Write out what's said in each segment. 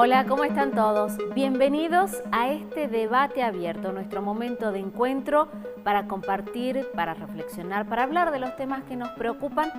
Hola, ¿cómo están todos? Bienvenidos a este debate abierto, nuestro momento de encuentro para compartir, para reflexionar, para hablar de los temas que nos preocupan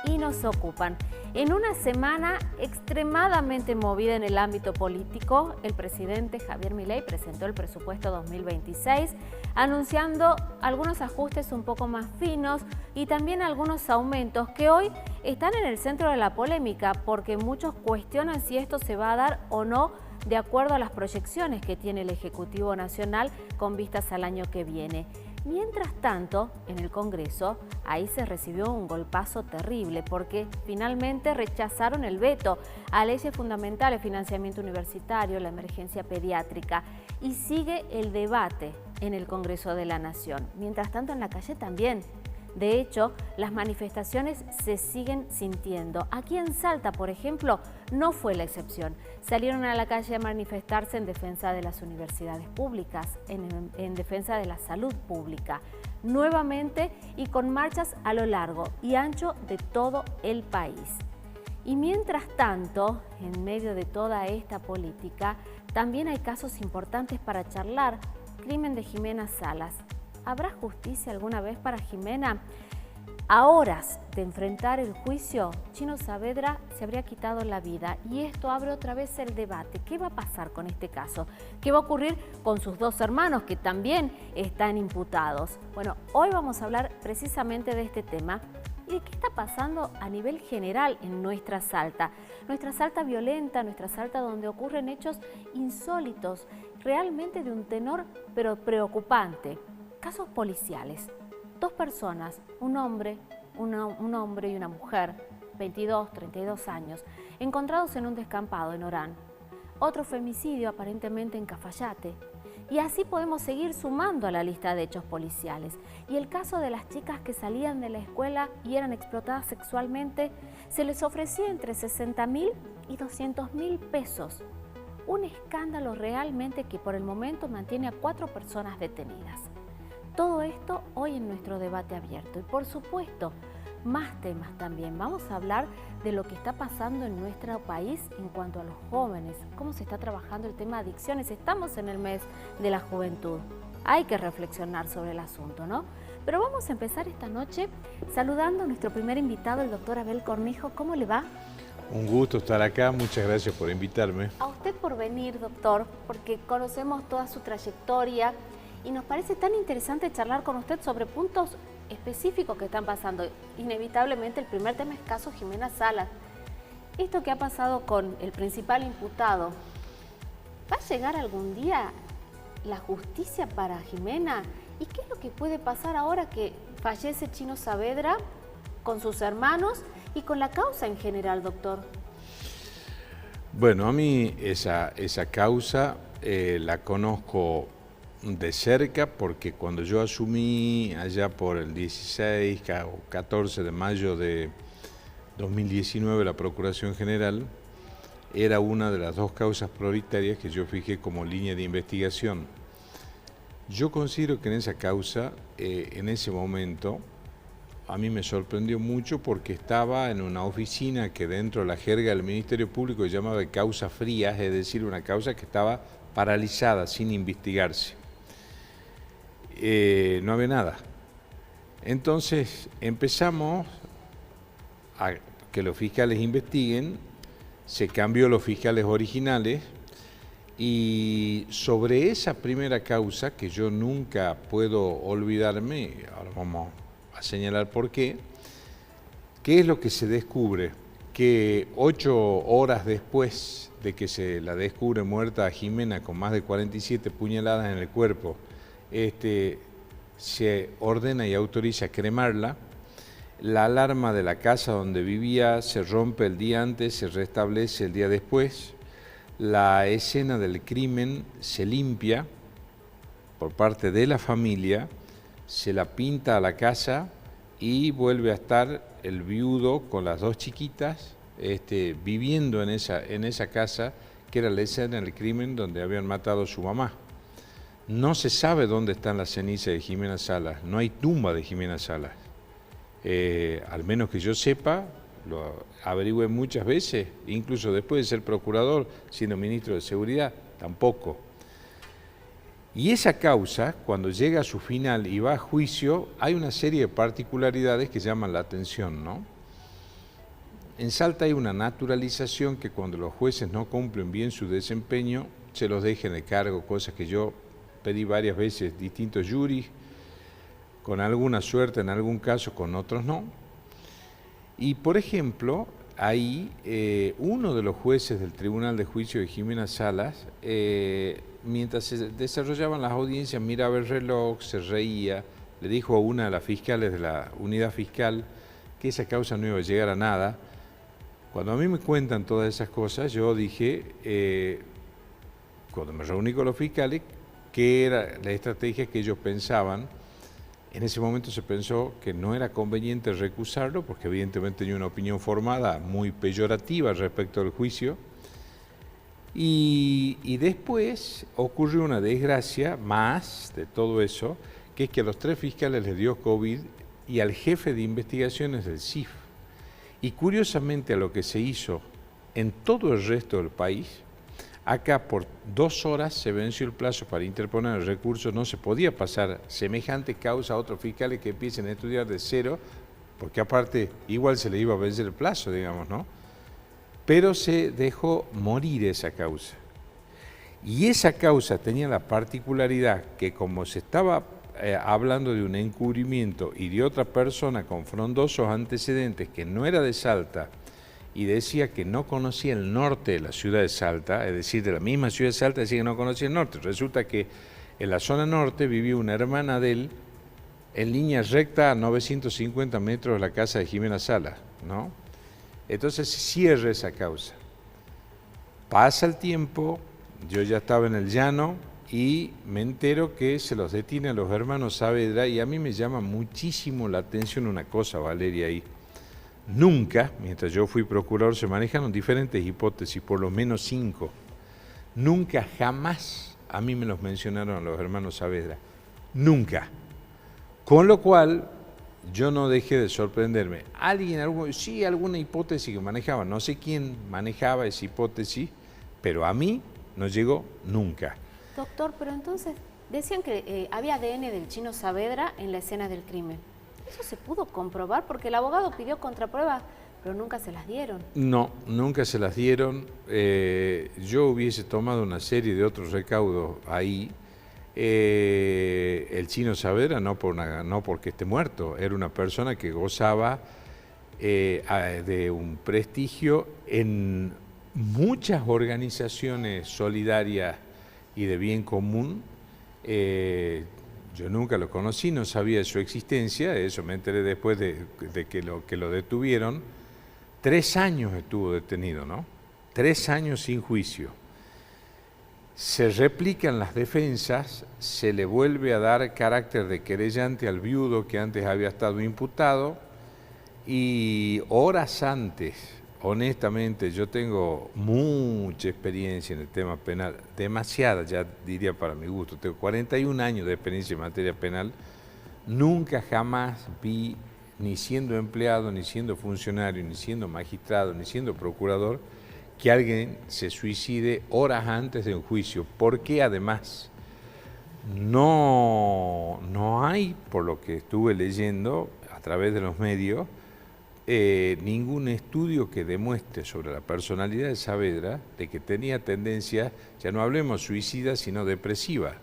y nos ocupan. En una semana extremadamente movida en el ámbito político, el presidente Javier Milei presentó el presupuesto 2026, anunciando algunos ajustes un poco más finos y también algunos aumentos que hoy están en el centro de la polémica porque muchos cuestionan si esto se va a dar o no de acuerdo a las proyecciones que tiene el Ejecutivo Nacional con vistas al año que viene. Mientras tanto, en el Congreso, ahí se recibió un golpazo terrible porque finalmente rechazaron el veto a leyes fundamentales, financiamiento universitario, la emergencia pediátrica y sigue el debate en el Congreso de la Nación. Mientras tanto, en la calle también. De hecho, las manifestaciones se siguen sintiendo. Aquí en Salta, por ejemplo, no fue la excepción. Salieron a la calle a manifestarse en defensa de las universidades públicas, en defensa de la salud pública, nuevamente y con marchas a lo largo y ancho de todo el país. Y mientras tanto, en medio de toda esta política, también hay casos importantes para charlar. Crimen de Jimena Salas. ¿Habrá justicia alguna vez para Jimena? A horas de enfrentar el juicio, Chino Saavedra se habría quitado la vida y esto abre otra vez el debate. ¿Qué va a pasar con este caso? ¿Qué va a ocurrir con sus dos hermanos que también están imputados? Bueno, hoy vamos a hablar precisamente de este tema y de qué está pasando a nivel general en nuestra Salta. Nuestra Salta violenta, nuestra Salta donde ocurren hechos insólitos, realmente de un tenor pero preocupante. Casos policiales. Dos personas, un hombre y una mujer, 22, 32 años, encontrados en un descampado en Orán. Otro femicidio aparentemente en Cafayate. Y así podemos seguir sumando a la lista de hechos policiales. Y el caso de las chicas que salían de la escuela y eran explotadas sexualmente, se les ofrecía entre 60.000 y 200.000 pesos. Un escándalo realmente que por el momento mantiene a 4 personas detenidas. Todo esto hoy en nuestro debate abierto y por supuesto más temas también. Vamos a hablar de lo que está pasando en nuestro país en cuanto a los jóvenes, cómo se está trabajando el tema de adicciones. Estamos en el mes de la juventud, hay que reflexionar sobre el asunto, ¿no? Pero vamos a empezar esta noche saludando a nuestro primer invitado, el doctor Abel Cornejo. ¿Cómo le va? Un gusto estar acá, muchas gracias por invitarme. A usted por venir, doctor, porque conocemos toda su trayectoria y nos parece tan interesante charlar con usted sobre puntos específicos que están pasando. Inevitablemente el primer tema es caso Jimena Salas. Esto que ha pasado con el principal imputado, ¿va a llegar algún día la justicia para Jimena? ¿Y qué es lo que puede pasar ahora que fallece Chino Saavedra con sus hermanos y con la causa en general, doctor? Bueno, a mí esa causa la conozco de cerca porque cuando yo asumí allá por el 16 o 14 de mayo de 2019 la Procuración General, era una de las dos causas prioritarias que yo fijé como línea de investigación. Yo considero que en esa causa, en ese momento, a mí me sorprendió mucho porque estaba en una oficina que dentro de la jerga del Ministerio Público se llamaba de causa fría, es decir, una causa que estaba paralizada, sin investigarse. No había nada. Entonces empezamos a que los fiscales investiguen, se cambió los fiscales originales y sobre esa primera causa, que yo nunca puedo olvidarme, ahora vamos a señalar por qué, ¿qué es lo que se descubre? Que 8 horas después de que se la descubre muerta a Jimena con más de 47 puñaladas en el cuerpo, se ordena y autoriza cremarla. La alarma de la casa donde vivía se rompe el día antes, se restablece el día después. La escena del crimen se limpia por parte de la familia, se la pinta a la casa y vuelve a estar el viudo con las dos chiquitas viviendo en esa casa que era la escena del crimen donde habían matado a su mamá. No se sabe dónde están las cenizas de Jimena Salas, no hay tumba de Jimena Salas. Al menos que yo sepa, lo averigüé muchas veces, incluso después de ser procurador, siendo ministro de Seguridad, tampoco. Y esa causa, cuando llega a su final y va a juicio, hay una serie de particularidades que llaman la atención, ¿no? En Salta hay una naturalización que cuando los jueces no cumplen bien su desempeño, se los dejen de cargo, cosas que yo pedí varias veces, distintos juris, con alguna suerte en algún caso, con otros no. Y por ejemplo, ahí uno de los jueces del Tribunal de Juicio de Jimena Salas, mientras se desarrollaban las audiencias, miraba el reloj, se reía, le dijo a una de las fiscales de la unidad fiscal que esa causa no iba a llegar a nada. Cuando a mí me cuentan todas esas cosas, yo dije, cuando me reuní con los fiscales, qué era la estrategia que ellos pensaban. En ese momento se pensó que no era conveniente recusarlo, porque evidentemente tenía una opinión formada muy peyorativa respecto al juicio. Y después ocurrió una desgracia más de todo eso, que es que a los 3 fiscales les dio COVID y al jefe de investigaciones del CIF. Y curiosamente a lo que se hizo en todo el resto del país, acá por 2 horas se venció el plazo para interponer el recurso, no se podía pasar semejante causa a otros fiscales que empiecen a estudiar de cero, porque aparte igual se le iba a vencer el plazo, digamos, ¿no? Pero se dejó morir esa causa. Y esa causa tenía la particularidad que como se estaba hablando de un encubrimiento y de otra persona con frondosos antecedentes que no era de Salta y decía que no conocía el norte de la ciudad de Salta, es decir, de la misma ciudad de Salta, decía que no conocía el norte. Resulta que en la zona norte vivía una hermana de él en línea recta a 950 metros de la casa de Jimena Salas, ¿no? Entonces se cierra esa causa. Pasa el tiempo, yo ya estaba en el llano y me entero que se los detiene a los hermanos Saavedra y a mí me llama muchísimo la atención una cosa, Valeria, ahí. Nunca, mientras yo fui procurador, se manejaron diferentes hipótesis, por lo menos 5. Nunca, jamás a mí me los mencionaron los hermanos Saavedra. Nunca. Con lo cual, yo no dejé de sorprenderme. Sí, alguna hipótesis que manejaba, no sé quién manejaba esa hipótesis, pero a mí no llegó nunca. Doctor, pero entonces decían que había ADN del Chino Saavedra en la escena del crimen. ¿Eso se pudo comprobar? Porque el abogado pidió contrapruebas, pero nunca se las dieron. No, nunca se las dieron. Yo hubiese tomado una serie de otros recaudos ahí. El Chino Saavedra no porque esté muerto, era una persona que gozaba de un prestigio en muchas organizaciones solidarias y de bien común. Yo nunca lo conocí, no sabía de su existencia, eso me enteré después de que lo detuvieron. 3 años estuvo detenido, ¿no? 3 años sin juicio. Se replican las defensas, se le vuelve a dar carácter de querellante al viudo que antes había estado imputado y horas antes, honestamente, yo tengo mucha experiencia en el tema penal, demasiada ya diría para mi gusto, tengo 41 años de experiencia en materia penal, nunca jamás vi, ni siendo empleado, ni siendo funcionario, ni siendo magistrado, ni siendo procurador, que alguien se suicide horas antes de un juicio, porque además no hay, por lo que estuve leyendo a través de los medios, ningún estudio que demuestre sobre la personalidad de Saavedra de que tenía tendencia, ya no hablemos suicida, sino depresiva.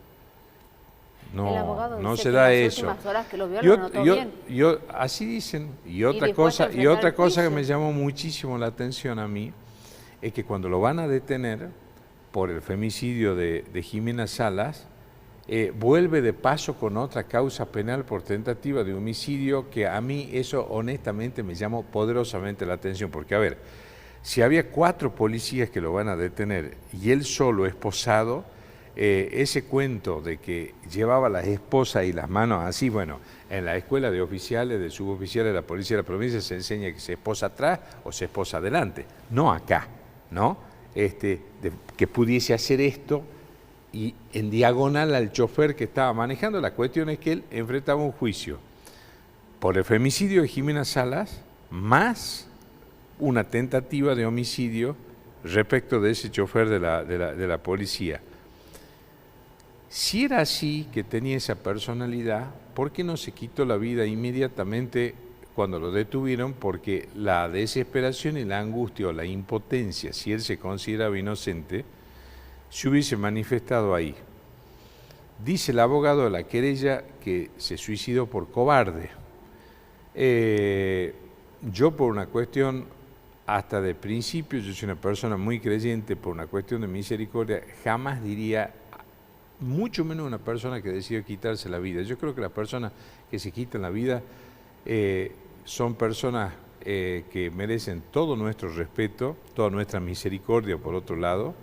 No se da eso. Horas que lo vio, lo notó bien. Así dicen. Y otra cosa que me llamó muchísimo la atención a mí es que cuando lo van a detener por el femicidio de Jimena Salas, vuelve de paso con otra causa penal por tentativa de homicidio, que a mí eso honestamente me llamó poderosamente la atención, porque a ver, si había 4 policías que lo van a detener y él solo esposado, ese cuento de que llevaba a la esposa y las manos así, bueno, en la escuela de oficiales, de suboficiales de la policía de la provincia se enseña que se esposa atrás o se esposa adelante, no acá, ¿no? Que pudiese hacer esto y en diagonal al chofer que estaba manejando. La cuestión es que él enfrentaba un juicio por el femicidio de Jimena Salas, más una tentativa de homicidio respecto de ese chofer de la policía. Si era así, que tenía esa personalidad, ¿por qué no se quitó la vida inmediatamente cuando lo detuvieron? Porque la desesperación y la angustia o la impotencia, si él se consideraba inocente, se hubiese manifestado ahí. Dice el abogado de la querella que se suicidó por cobarde. Yo por una cuestión, hasta de principio, yo soy una persona muy creyente, por una cuestión de misericordia, jamás diría, mucho menos una persona que decide quitarse la vida. Yo creo que las personas que se quitan la vida son personas que merecen todo nuestro respeto, toda nuestra misericordia por otro lado,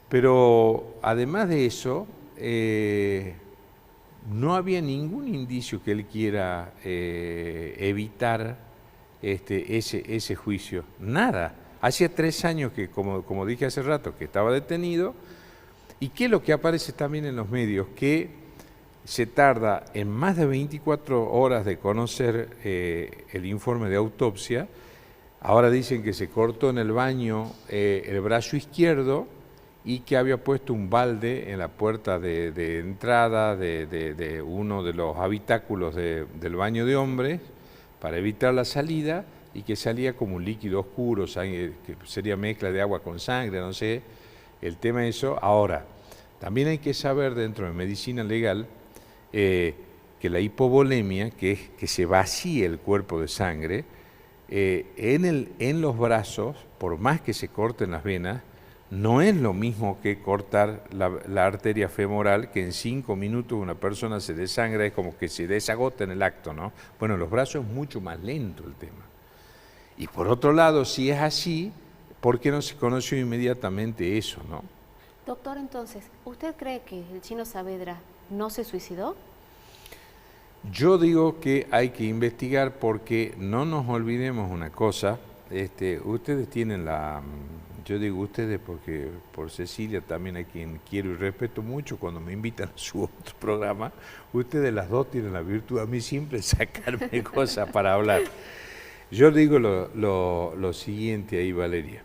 pero además de eso, no había ningún indicio que él quiera evitar ese juicio, nada. Hacía 3 años que, como dije hace rato, que estaba detenido. ¿Y qué es lo que aparece también en los medios? Que se tarda en más de 24 horas de conocer el informe de autopsia. Ahora dicen que se cortó en el baño el brazo izquierdo y que había puesto un balde en la puerta de entrada de uno de los habitáculos del baño de hombres para evitar la salida, y que salía como un líquido oscuro, que sería mezcla de agua con sangre, no sé. El tema es eso. Ahora, también hay que saber dentro de medicina legal que la hipovolemia, que es que se vacíe el cuerpo de sangre, en los brazos, por más que se corten las venas, no es lo mismo que cortar la arteria femoral, que en 5 minutos una persona se desangra, es como que se desagota en el acto, ¿no? Bueno, en los brazos es mucho más lento el tema. Y por otro lado, si es así, ¿por qué no se conoció inmediatamente eso, no? Doctor, entonces, ¿usted cree que el Chino Saavedra no se suicidó? Yo digo que hay que investigar, porque no nos olvidemos una cosa. Ustedes tienen yo digo ustedes porque por Cecilia también, a quien quiero y respeto mucho, cuando me invitan a su otro programa, ustedes las dos tienen la virtud a mí siempre sacarme cosas para hablar. Yo digo lo siguiente ahí, Valeria.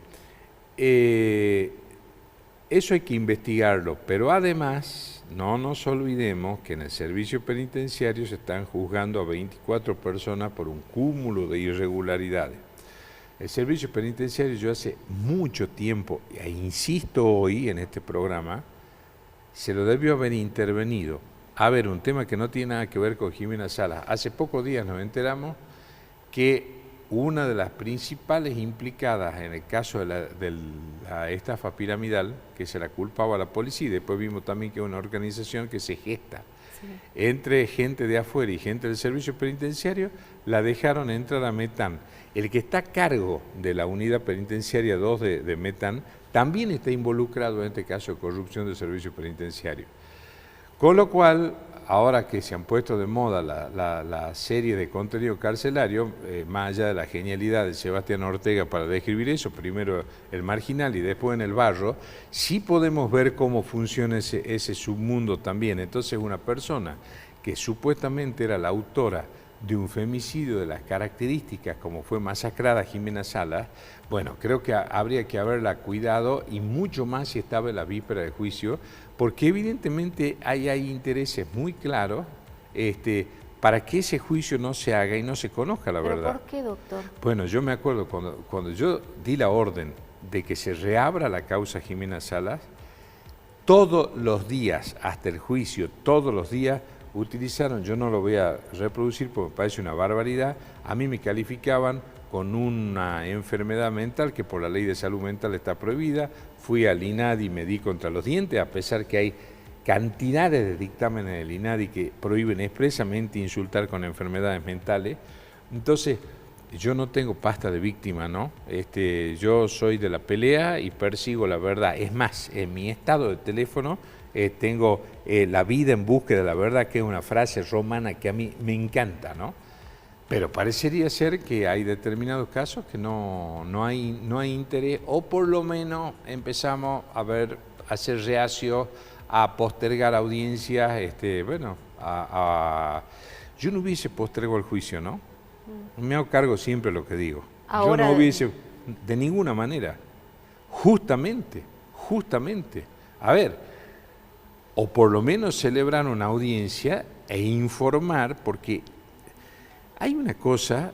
Eso hay que investigarlo, pero además no nos olvidemos que en el servicio penitenciario se están juzgando a 24 personas por un cúmulo de irregularidades. El servicio penitenciario, yo hace mucho tiempo, e insisto hoy en este programa, se lo debió haber intervenido. A ver, un tema que no tiene nada que ver con Jimena Salas. Hace pocos días nos enteramos que una de las principales implicadas en el caso de la estafa piramidal, que se la culpaba a la policía, y después vimos también que es una organización que se gesta entre gente de afuera y gente del servicio penitenciario, la dejaron entrar a Metán. El que está a cargo de la unidad penitenciaria 2 de Metán también está involucrado en este caso de corrupción del servicio penitenciario. Con lo cual, ahora que se han puesto de moda la serie de contenido carcelario, más allá de la genialidad de Sebastián Ortega para describir eso, primero El Marginal y después En el Barro, sí podemos ver cómo funciona ese submundo también. Entonces, una persona que supuestamente era la autora de un femicidio de las características como fue masacrada Jimena Salas, bueno, creo que habría que haberla cuidado, y mucho más si estaba en la víspera del juicio, porque evidentemente hay intereses muy claros para que ese juicio no se haga y no se conozca la verdad. ¿Por qué, doctor? Bueno, yo me acuerdo cuando yo di la orden de que se reabra la causa Jimena Salas, todos los días, hasta el juicio, todos los días, utilizaron, yo no lo voy a reproducir porque me parece una barbaridad, a mí me calificaban con una enfermedad mental que por la ley de salud mental está prohibida. Fui al INADI y me di contra los dientes, a pesar que hay cantidades de dictámenes del INADI que prohíben expresamente insultar con enfermedades mentales. Entonces, yo no tengo pasta de víctima, ¿no? Yo soy de la pelea y persigo la verdad. Es más, en mi estado de teléfono tengo la vida en búsqueda de la verdad, que es una frase romana que a mí me encanta, ¿no? Pero parecería ser que hay determinados casos que no hay interés, o por lo menos empezamos a ser reacios a postergar audiencias. Yo no hubiese postergado el juicio, ¿no? Me hago cargo siempre de lo que digo. Ahora... Yo no hubiese, de ninguna manera, justamente, a ver, o por lo menos celebrar una audiencia e informar, porque hay una cosa,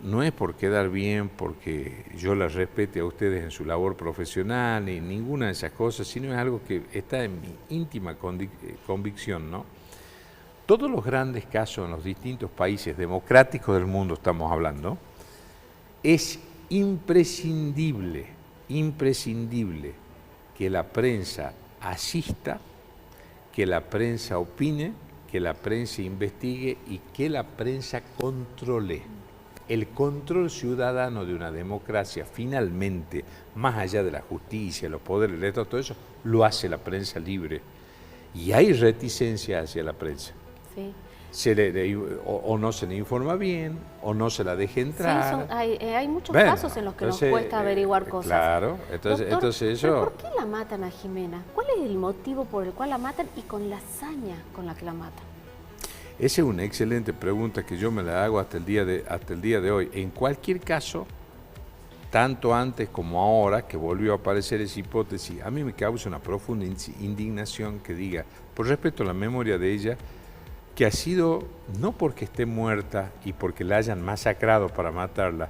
no es por quedar bien, porque yo las respete a ustedes en su labor profesional, ni ninguna de esas cosas, sino es algo que está en mi íntima convicción, ¿no? Todos los grandes casos en los distintos países democráticos del mundo, estamos hablando, es imprescindible que la prensa asista, que la prensa opine, que la prensa investigue y que la prensa controle. El control ciudadano de una democracia, finalmente, más allá de la justicia, los poderes del Estado, todo eso, lo hace la prensa libre. Y hay reticencia hacia la prensa. Sí. O no se le informa bien, o no se la deja entrar. Sí, hay muchos casos en los que nos cuesta averiguar cosas. Claro, entonces eso... ¿Por qué la matan a Jimena? ¿Cuál es el motivo por el cual la matan y con la hazaña con la que la matan? Esa es una excelente pregunta que yo me la hago hasta el día de hoy. En cualquier caso, tanto antes como ahora, que volvió a aparecer esa hipótesis, a mí me causa una profunda indignación que diga, por respeto a la memoria de ella, que ha sido, no porque esté muerta y porque la hayan masacrado para matarla.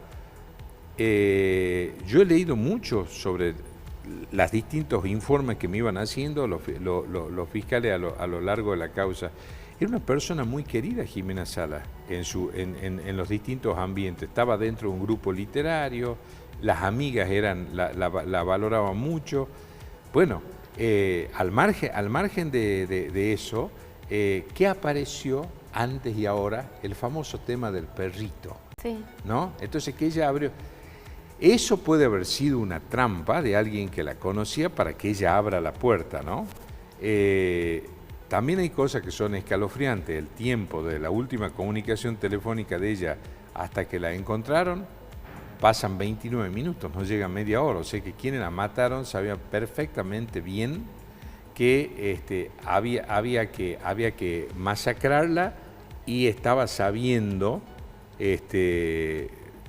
Yo he leído mucho sobre los distintos informes que me iban haciendo los fiscales a lo largo de la causa. Era una persona muy querida, Jimena Salas, en los distintos ambientes. Estaba dentro de un grupo literario, las amigas la valoraban mucho. Bueno, al margen de eso, ¿qué apareció antes y ahora? El famoso tema del perrito. Sí. ¿No? Entonces, que ella abrió... Eso puede haber sido una trampa de alguien que la conocía para que ella abra la puerta, ¿no? También hay cosas que son escalofriantes. El tiempo de la última comunicación telefónica de ella hasta que la encontraron, pasan 29 minutos, no llega media hora. O sea que quienes la mataron sabían perfectamente bien que había que masacrarla y estaba sabiendo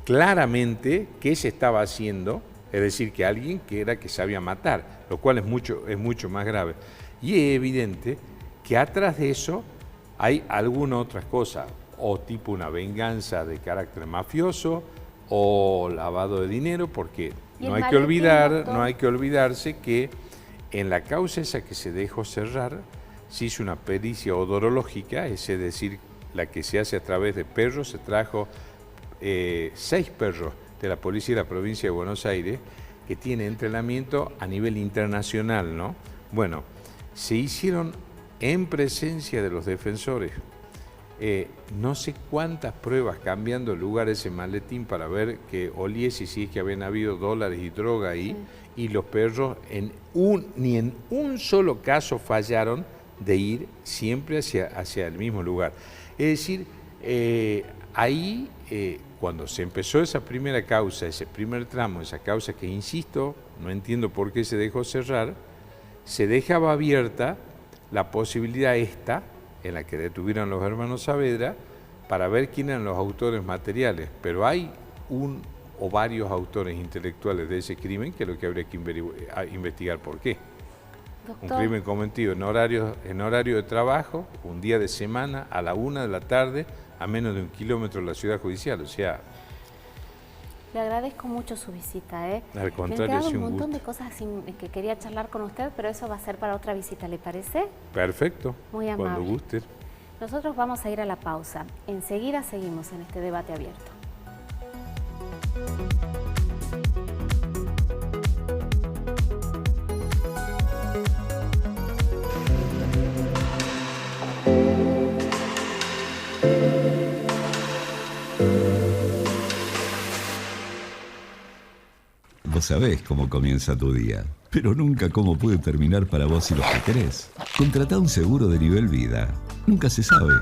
claramente qué se estaba haciendo, es decir, que alguien que sabía matar, lo cual es mucho más grave. Y es evidente que atrás de eso hay alguna otra cosa, o tipo una venganza de carácter mafioso, o lavado de dinero, porque no hay que olvidarse que en la causa esa que se dejó cerrar, se hizo una pericia odorológica, es decir, la que se hace a través de perros. Se trajo 6 perros de la policía de la provincia de Buenos Aires, que tiene entrenamiento a nivel internacional, ¿no? Bueno, se hicieron en presencia de los defensores no sé cuántas pruebas cambiando el lugar ese maletín para ver que oliese si es que habían habido dólares y droga ahí, y los perros ni en un solo caso fallaron de ir siempre hacia el mismo lugar. Es decir, ahí cuando se empezó esa primera causa, ese primer tramo, esa causa que, insisto, no entiendo por qué se dejó cerrar, se dejaba abierta la posibilidad en la que detuvieron los hermanos Saavedra, para ver quién eran los autores materiales. Pero hay un o varios autores intelectuales de ese crimen que es lo que habría que investigar por qué. Doctor. Un crimen cometido en horario de trabajo, un día de semana, a la 1 de la tarde, a menos de 1 kilómetro de la ciudad judicial. O sea... Le agradezco mucho su visita, Al contrario, me han quedado un montón de cosas que quería charlar con usted, pero eso va a ser para otra visita, ¿le parece? Perfecto. Muy amable. Cuando guste. Nosotros vamos a ir a la pausa. Enseguida seguimos en este debate abierto. Vos sabés cómo comienza tu día, pero nunca cómo puede terminar para vos y los que querés. Contratá un seguro de Nivel Vida. Nunca se sabe.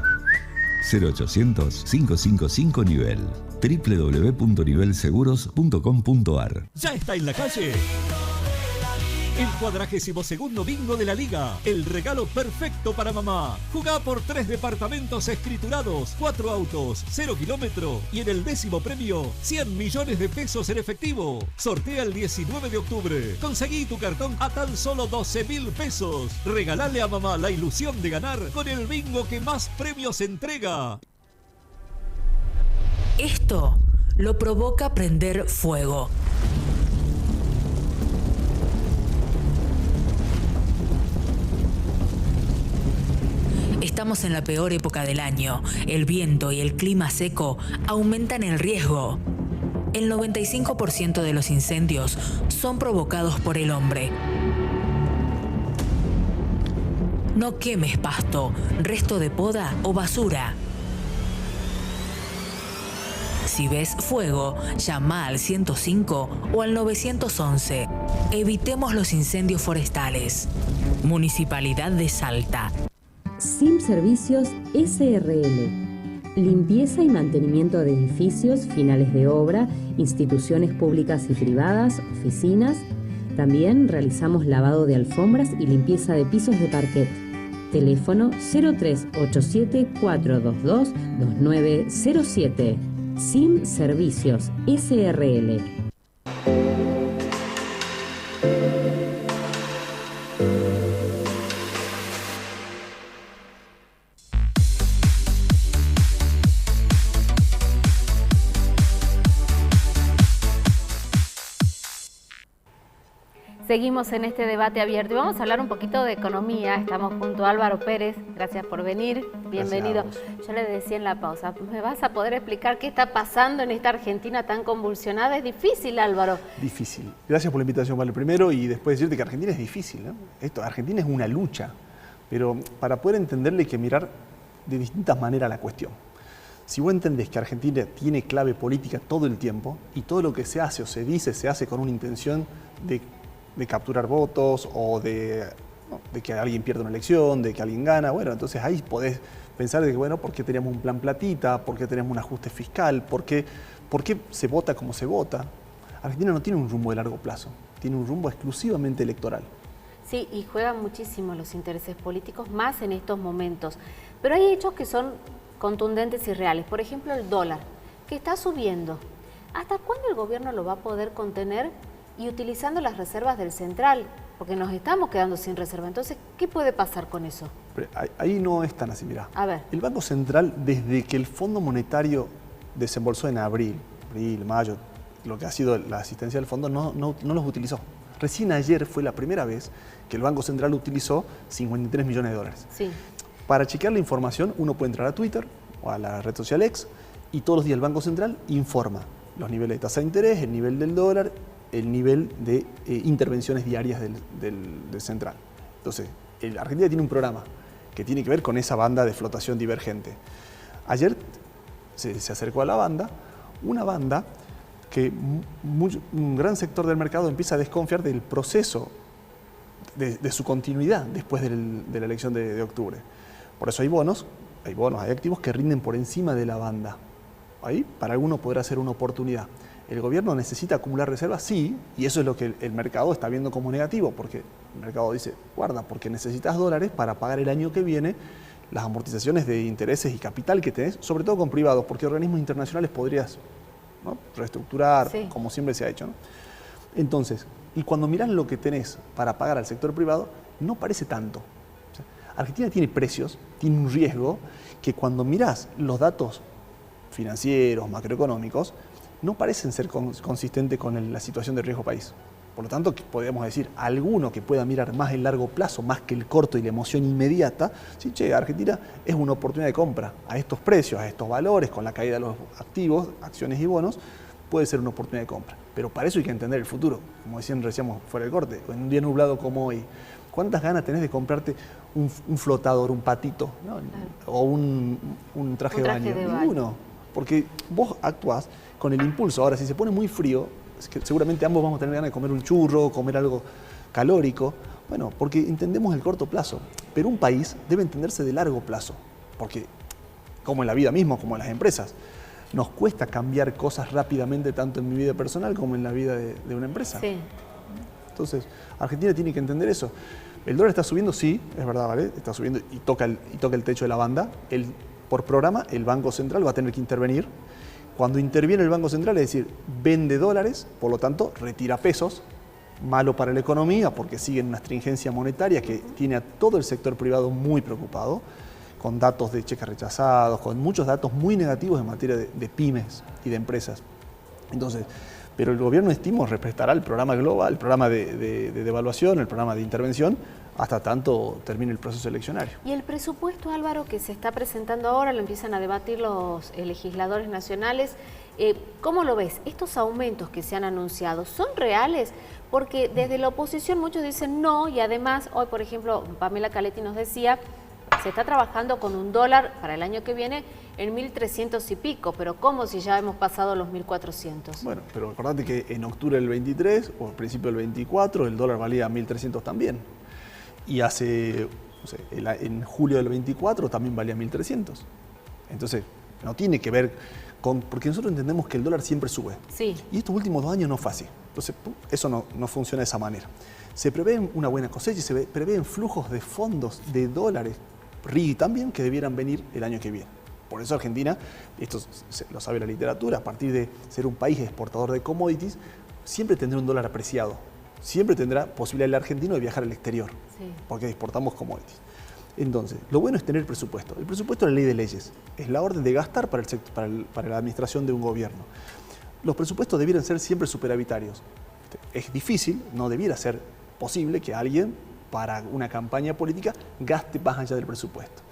0800-555-NIVEL. www.nivelseguros.com.ar. ¿Ya está en la calle? El 42º bingo de la liga. El regalo perfecto para mamá. Jugá por 3 departamentos escriturados, 4 autos, 0 kilómetro y en el 10º premio, 100 millones de pesos en efectivo. Sortea el 19 de octubre. Conseguí tu cartón a tan solo 12.000 pesos. Regalale a mamá la ilusión de ganar con el bingo que más premios entrega. Esto lo provoca prender fuego. Estamos en la peor época del año. El viento y el clima seco aumentan el riesgo. El 95% de los incendios son provocados por el hombre. No quemes pasto, resto de poda o basura. Si ves fuego, llama al 105 o al 911. Evitemos los incendios forestales. Municipalidad de Salta. SIM Servicios SRL. Limpieza y mantenimiento de edificios, finales de obra, instituciones públicas y privadas, oficinas. También realizamos lavado de alfombras y limpieza de pisos de parquet. Teléfono 0387 422 2907. SIM Servicios SRL. Seguimos en este debate abierto y vamos a hablar un poquito de economía. Estamos junto a Álvaro Pérez. Gracias por venir. Bienvenido. Yo le decía en la pausa, ¿me vas a poder explicar qué está pasando en esta Argentina tan convulsionada? Es difícil, Álvaro. Difícil. Gracias por la invitación, Vale. Primero, y después decirte que Argentina es difícil, ¿no? Argentina es una lucha, pero para poder entenderle hay que mirar de distintas maneras la cuestión. Si vos entendés que Argentina tiene clave política todo el tiempo y todo lo que se hace o se dice se hace con una intención de capturar votos o de que alguien pierda una elección, de que alguien gana, bueno, entonces ahí podés pensar de que, bueno, ¿por qué tenemos un plan platita? ¿Por qué tenemos un ajuste fiscal? ¿Por qué se vota como se vota? Argentina no tiene un rumbo de largo plazo, tiene un rumbo exclusivamente electoral. Sí, y juegan muchísimo los intereses políticos, más en estos momentos. Pero hay hechos que son contundentes y reales. Por ejemplo, el dólar, que está subiendo. ¿Hasta cuándo el gobierno lo va a poder contener? Y utilizando las reservas del central, porque nos estamos quedando sin reserva. Entonces, ¿qué puede pasar con eso? Ahí no es tan así, mirá. A ver. El Banco Central, desde que el Fondo Monetario desembolsó en abril, mayo, lo que ha sido la asistencia del fondo, no los utilizó. Recién ayer fue la primera vez que el Banco Central utilizó 53 millones de dólares. Sí. Para chequear la información, uno puede entrar a Twitter o a la red social X y todos los días el Banco Central informa los niveles de tasa de interés, el nivel del dólar, el nivel de intervenciones diarias del central. Entonces, Argentina tiene un programa que tiene que ver con esa banda de flotación divergente. Ayer se acercó a la banda, una banda que un gran sector del mercado empieza a desconfiar del proceso de su continuidad después de la elección de octubre. Por eso hay bonos, hay activos que rinden por encima de la banda. Ahí para algunos podrá ser una oportunidad. ¿El gobierno necesita acumular reservas? Sí, y eso es lo que el mercado está viendo como negativo, porque el mercado dice, guarda, porque necesitas dólares para pagar el año que viene las amortizaciones de intereses y capital que tenés, sobre todo con privados, porque organismos internacionales podrías, ¿no?, reestructurar, sí, como siempre se ha hecho, ¿no? Entonces, y cuando mirás lo que tenés para pagar al sector privado, no parece tanto. O sea, Argentina tiene precios, tiene un riesgo, que cuando mirás los datos financieros, macroeconómicos, no parecen ser consistentes con la situación de riesgo país. Por lo tanto, podríamos decir, alguno que pueda mirar más el largo plazo, más que el corto y la emoción inmediata, sí, che, Argentina es una oportunidad de compra a estos precios, a estos valores, con la caída de los activos, acciones y bonos, puede ser una oportunidad de compra. Pero para eso hay que entender el futuro, como decíamos fuera del corte, en un día nublado como hoy. ¿Cuántas ganas tenés de comprarte un flotador, un patito, ¿no?, o un traje de baño? Ninguno, porque vos actuás con el impulso. Ahora, si se pone muy frío, es que seguramente ambos vamos a tener ganas de comer un churro, comer algo calórico, bueno, porque entendemos el corto plazo, pero un país debe entenderse de largo plazo, porque como en la vida misma, como en las empresas, nos cuesta cambiar cosas rápidamente, tanto en mi vida personal como en la vida de una empresa. Sí. Entonces, Argentina tiene que entender eso. El dólar está subiendo, sí, es verdad, ¿vale? Está subiendo y toca el techo de la banda. Por programa, el Banco Central va a tener que intervenir. Cuando interviene el Banco Central, es decir, vende dólares, por lo tanto, retira pesos. Malo para la economía porque sigue en una astringencia monetaria que tiene a todo el sector privado muy preocupado, con datos de cheques rechazados, con muchos datos muy negativos en materia de pymes y de empresas. Entonces, pero el gobierno, estimo, respetará el programa global, el programa de devaluación, el programa de intervención, hasta tanto termine el proceso eleccionario. Y el presupuesto, Álvaro, que se está presentando ahora, lo empiezan a debatir los legisladores nacionales. ¿Cómo lo ves? ¿Estos aumentos que se han anunciado son reales? Porque desde la oposición muchos dicen no, y además hoy, por ejemplo, Pamela Caletti nos decía, se está trabajando con un dólar para el año que viene en 1.300 y pico, pero ¿cómo si ya hemos pasado los 1.400? Bueno, pero acordate que en octubre del 23 o al principio del 24 el dólar valía 1.300 también. Y hace, no sé, en julio del 24 también valía 1.300. Entonces, no tiene que ver con... Porque nosotros entendemos que el dólar siempre sube. Sí. Y estos últimos 2 años no fue así. Entonces, eso no funciona de esa manera. Se prevé una buena cosecha y se prevén flujos de fondos de dólares, RIGI también, que debieran venir el año que viene. Por eso Argentina, esto lo sabe la literatura, a partir de ser un país exportador de commodities, siempre tendrá un dólar apreciado. Siempre tendrá posibilidad el argentino de viajar al exterior, sí, porque exportamos commodities. Entonces, lo bueno es tener presupuesto. El presupuesto es la ley de leyes, es la orden de gastar para la administración de un gobierno. Los presupuestos debieran ser siempre superavitarios. Es difícil, no debiera ser posible que alguien para una campaña política gaste más allá del presupuesto.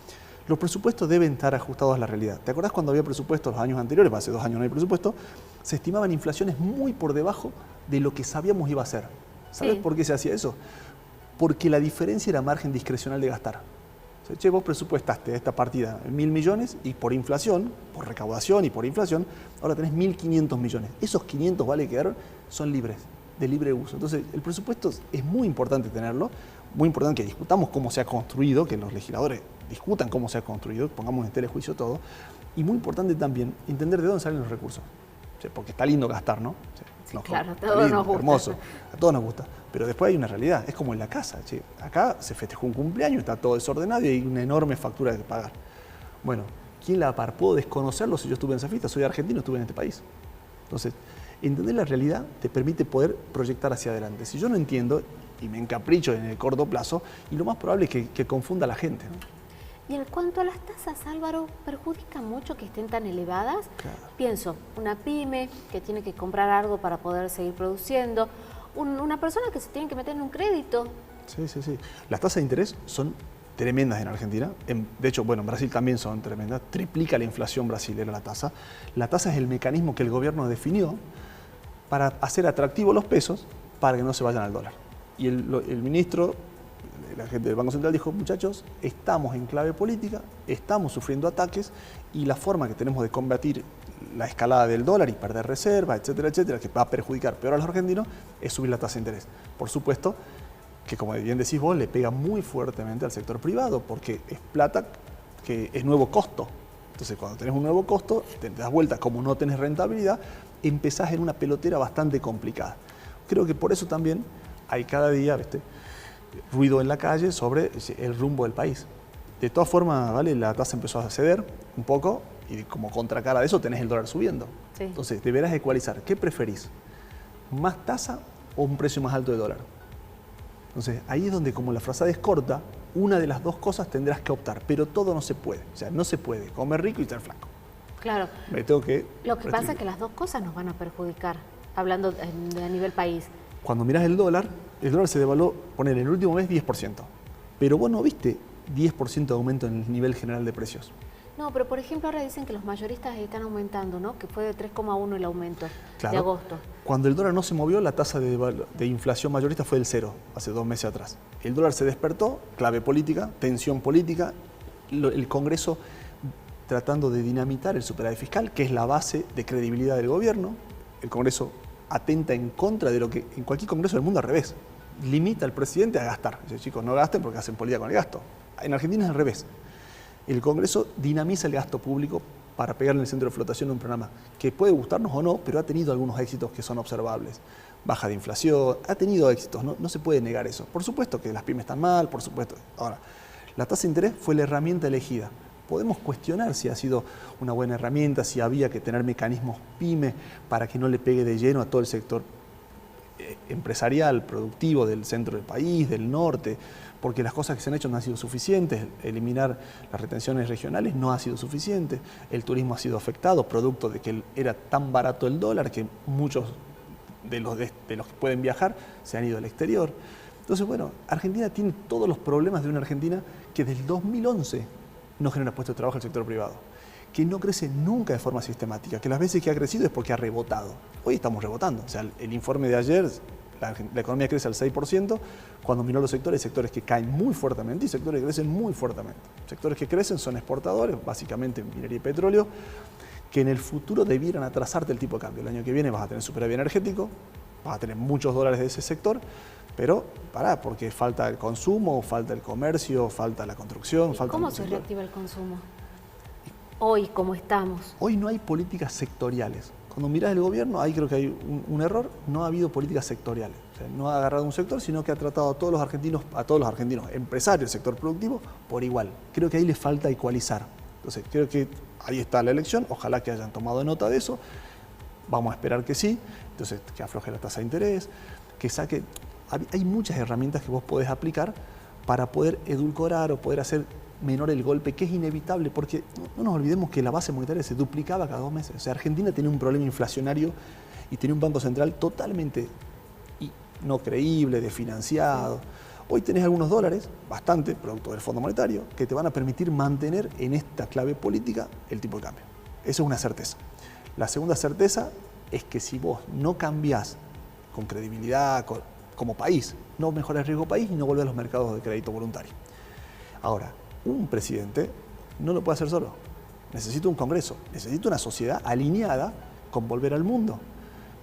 Los presupuestos deben estar ajustados a la realidad. ¿Te acordás cuando había presupuestos los años anteriores? Hace 2 años no hay presupuesto. Se estimaban inflaciones muy por debajo de lo que sabíamos iba a ser. ¿Sabes por qué se hacía eso? Porque la diferencia era margen discrecional de gastar. O sea, che, vos presupuestaste esta partida en 1.000 millones y por inflación, por recaudación y por inflación, ahora tenés 1.500 millones. Esos 500 vale que quedaron son libres, de libre uso. Entonces, el presupuesto es muy importante tenerlo, muy importante que discutamos cómo se ha construido, que los legisladores discutan cómo se ha construido, pongamos en telejuicio todo, y muy importante también entender de dónde salen los recursos. O sea, porque está lindo gastar, ¿no? O sea, sí, claro, a todos nos gusta. Hermoso, a todos nos gusta. Pero después hay una realidad, es como en la casa. Che, acá se festejó un cumpleaños, está todo desordenado y hay una enorme factura que pagar. Bueno, ¿quién la par? Puedo desconocerlo si yo estuve en esa fiesta, soy argentino, estuve en este país. Entonces, entender la realidad te permite poder proyectar hacia adelante. Si yo no entiendo y me encapricho en el corto plazo, y lo más probable es que confunda a la gente, ¿no? Y en cuanto a las tasas, Álvaro, ¿perjudica mucho que estén tan elevadas? Claro. Pienso, una pyme que tiene que comprar algo para poder seguir produciendo, una persona que se tiene que meter en un crédito. Sí. Las tasas de interés son tremendas en Argentina. De hecho, bueno, en Brasil también son tremendas. Triplica la inflación brasilera la tasa. La tasa es el mecanismo que el gobierno definió para hacer atractivos los pesos para que no se vayan al dólar. Y el ministro, la gente del Banco Central dijo, muchachos, estamos en clave política, estamos sufriendo ataques y la forma que tenemos de combatir la escalada del dólar y perder reservas, etcétera, etcétera, que va a perjudicar peor a los argentinos, es subir la tasa de interés. Por supuesto que, como bien decís vos, le pega muy fuertemente al sector privado porque es plata que es nuevo costo. Entonces, cuando tenés un nuevo costo, te das vuelta, como no tenés rentabilidad, empezás en una pelotera bastante complicada. Creo que por eso también hay cada día, ruido en la calle sobre el rumbo del país. De todas formas, ¿vale? La tasa empezó a ceder un poco y como contracara de eso tenés el dólar subiendo. Sí. Entonces, deberás ecualizar. ¿Qué preferís? ¿Más tasa o un precio más alto de dólar? Entonces, ahí es donde, como la frazada es corta, una de las dos cosas tendrás que optar, pero todo no se puede. O sea, no se puede comer rico y ser flaco. Claro. Me tengo que Lo que pasa es que las dos cosas nos van a perjudicar, hablando a nivel país. Cuando mirás el dólar se devaluó, poner en el último mes 10%. Pero vos no viste 10% de aumento en el nivel general de precios. No, pero por ejemplo ahora dicen que los mayoristas están aumentando, ¿no? Que fue de 3,1 el aumento de agosto. Cuando el dólar no se movió, la tasa de inflación mayorista fue del 0, hace 2 meses atrás. El dólar se despertó, clave política, tensión política, el Congreso tratando de dinamitar el superávit fiscal, que es la base de credibilidad del gobierno. El Congreso atenta en contra de lo que en cualquier congreso del mundo al revés. Limita al presidente a gastar. Dice, chicos, no gasten porque hacen política con el gasto. En Argentina es al revés. El Congreso dinamiza el gasto público para pegarle en el centro de flotación un programa que puede gustarnos o no, pero ha tenido algunos éxitos que son observables. Baja de inflación, ha tenido éxitos, no se puede negar eso. Por supuesto que las pymes están mal, por supuesto. Ahora, la tasa de interés fue la herramienta elegida. Podemos cuestionar si ha sido una buena herramienta, si había que tener mecanismos pyme para que no le pegue de lleno a todo el sector empresarial, productivo del centro del país, del norte, porque las cosas que se han hecho no han sido suficientes. Eliminar las retenciones regionales no ha sido suficiente. El turismo ha sido afectado, producto de que era tan barato el dólar que muchos de los que pueden viajar se han ido al exterior. Entonces, bueno, Argentina tiene todos los problemas de una Argentina que desde el 2011 no genera puestos de trabajo al sector privado, que no crece nunca de forma sistemática, que las veces que ha crecido es porque ha rebotado. Hoy estamos rebotando. O sea, el informe de ayer, la economía crece al 6%, cuando miró los sectores que caen muy fuertemente y sectores que crecen muy fuertemente. Sectores que crecen son exportadores, básicamente minería y petróleo, que en el futuro debieran atrasarte el tipo de cambio. El año que viene vas a tener superávit energético, vas a tener muchos dólares de ese sector, pero pará, porque falta el consumo, falta el comercio, falta la construcción. ¿Y cómo se reactiva el consumo? Hoy, ¿cómo estamos? Hoy no hay políticas sectoriales. Cuando mirás el gobierno, ahí creo que hay un error, no ha habido políticas sectoriales. O sea, no ha agarrado un sector, sino que ha tratado a todos los argentinos, empresarios del sector productivo, por igual. Creo que ahí le falta ecualizar. Entonces, creo que ahí está la elección, ojalá que hayan tomado nota de eso, vamos a esperar que sí, entonces que afloje la tasa de interés, que saque... Hay muchas herramientas que vos podés aplicar para poder edulcorar o poder hacer menor el golpe, que es inevitable, porque no nos olvidemos que la base monetaria se duplicaba cada 2 meses. O sea, Argentina tenía un problema inflacionario y tenía un banco central totalmente no creíble, desfinanciado. Hoy tenés algunos dólares, bastante, producto del Fondo Monetario, que te van a permitir mantener en esta clave política el tipo de cambio. Eso es una certeza. La segunda certeza es que si vos no cambiás con credibilidad, como país, no mejora el riesgo país y no vuelve a los mercados de crédito voluntario. Ahora, un presidente no lo puede hacer solo. Necesita un Congreso, necesita una sociedad alineada con volver al mundo.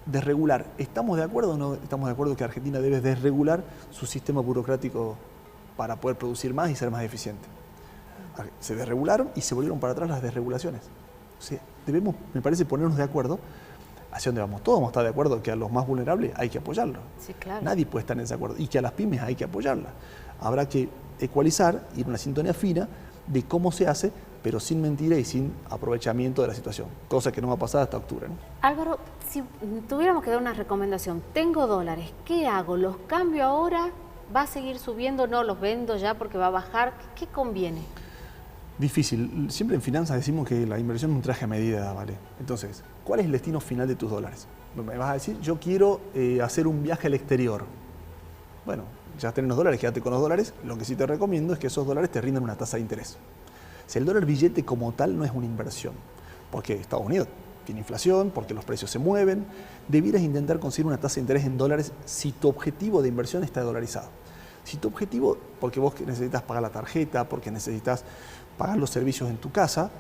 Desregular. ¿Estamos de acuerdo o no estamos de acuerdo que Argentina debe desregular su sistema burocrático para poder producir más y ser más eficiente? Se desregularon y se volvieron para atrás las desregulaciones. O sea, debemos, me parece, ponernos de acuerdo hacia dónde vamos. Todos vamos a estar de acuerdo que a los más vulnerables hay que apoyarlos. Sí, claro. Nadie puede estar en desacuerdo. Y que a las pymes hay que apoyarlas. Habrá que ecualizar, ir a una sintonía fina de cómo se hace, pero sin mentira y sin aprovechamiento de la situación. Cosa que no va a pasar hasta octubre, ¿no? Álvaro, si tuviéramos que dar una recomendación, tengo dólares, ¿qué hago? ¿Los cambio ahora? ¿Va a seguir subiendo? ¿No los vendo ya porque va a bajar? ¿Qué conviene? Difícil. Siempre en finanzas decimos que la inversión es un traje a medida, ¿vale? Entonces, ¿cuál es el destino final de tus dólares? Me vas a decir, yo quiero hacer un viaje al exterior. Bueno, ya tenés los dólares, quédate con los dólares. Lo que sí te recomiendo es que esos dólares te rindan una tasa de interés. Si el dólar billete como tal no es una inversión, porque Estados Unidos tiene inflación, porque los precios se mueven, debieras intentar conseguir una tasa de interés en dólares si tu objetivo de inversión está dolarizado. Si tu objetivo, porque vos necesitas pagar la tarjeta, porque necesitas pagar los servicios en tu casa,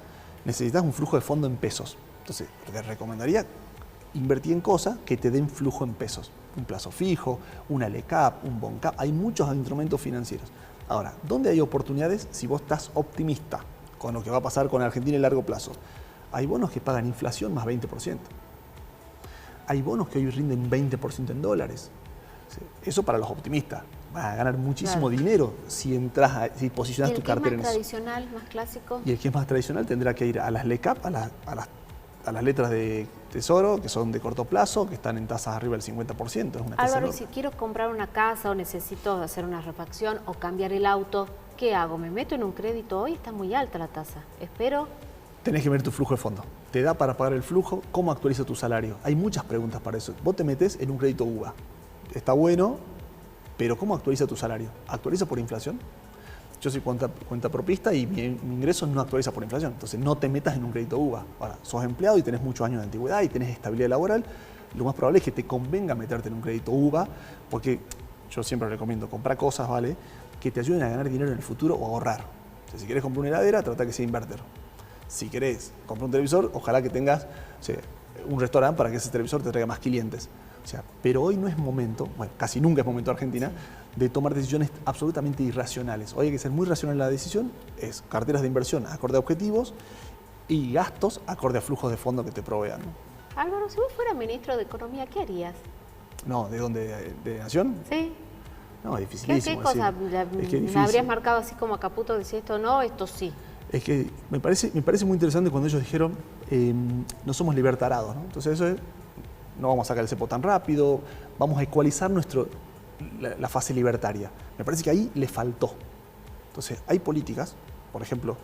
necesitas un flujo de fondo en pesos. Entonces, te recomendaría invertir en cosas que te den flujo en pesos. Un plazo fijo, una LECAP, un BONCAP, hay muchos instrumentos financieros. Ahora, ¿dónde hay oportunidades si vos estás optimista con lo que va a pasar con Argentina en largo plazo? Hay bonos que pagan inflación más 20%. Hay bonos que hoy rinden 20% en dólares. Eso para los optimistas. Vas a ganar muchísimo dinero si entras, si posicionas tu cartera en eso. ¿Y el que es más tradicional, más clásico? Y el que es más tradicional tendrá que ir a las LECAP, a las letras de tesoro, que son de corto plazo, que están en tasas arriba del 50%. Es una tasa Álvaro, y si quiero comprar una casa o necesito hacer una refacción o cambiar el auto, ¿qué hago? ¿Me meto en un crédito hoy? Está muy alta la tasa. ¿Espero? Tenés que ver tu flujo de fondo. ¿Te da para pagar el flujo? ¿Cómo actualiza tu salario? Hay muchas preguntas para eso. Vos te metés en un crédito UVA. Está bueno, pero ¿cómo actualiza tu salario? ¿Actualiza por inflación? Yo soy cuentapropista y mi ingreso no actualiza por inflación. Entonces no te metas en un crédito UVA. Ahora, sos empleado y tenés muchos años de antigüedad y tenés estabilidad laboral. Lo más probable es que te convenga meterte en un crédito UVA, porque yo siempre recomiendo comprar cosas, ¿vale?, que te ayuden a ganar dinero en el futuro o ahorrar. O sea, si querés comprar una heladera, trata que sea inverter. Si querés comprar un televisor, ojalá que tengas, o sea, un restaurante para que ese televisor te traiga más clientes. O sea, pero hoy no es momento, bueno, casi nunca es momento en Argentina, de tomar decisiones absolutamente irracionales. Hoy hay que ser muy racional en la decisión, es carteras de inversión acorde a objetivos y gastos acorde a flujos de fondos que te provean, ¿no? Álvaro, si vos fueras ministro de Economía, ¿qué harías? No, ¿de dónde? ¿De Nación? Sí. No, es ¿Qué dificilísimo. cosa Es que es me habrías marcado así como a Caputo, decir esto no, esto sí? Es que me parece muy interesante cuando ellos dijeron, no somos libertarados, ¿no? Entonces eso es, no vamos a sacar el cepo tan rápido, vamos a ecualizar la fase libertaria. Me parece que ahí le faltó. Entonces hay políticas, por ejemplo,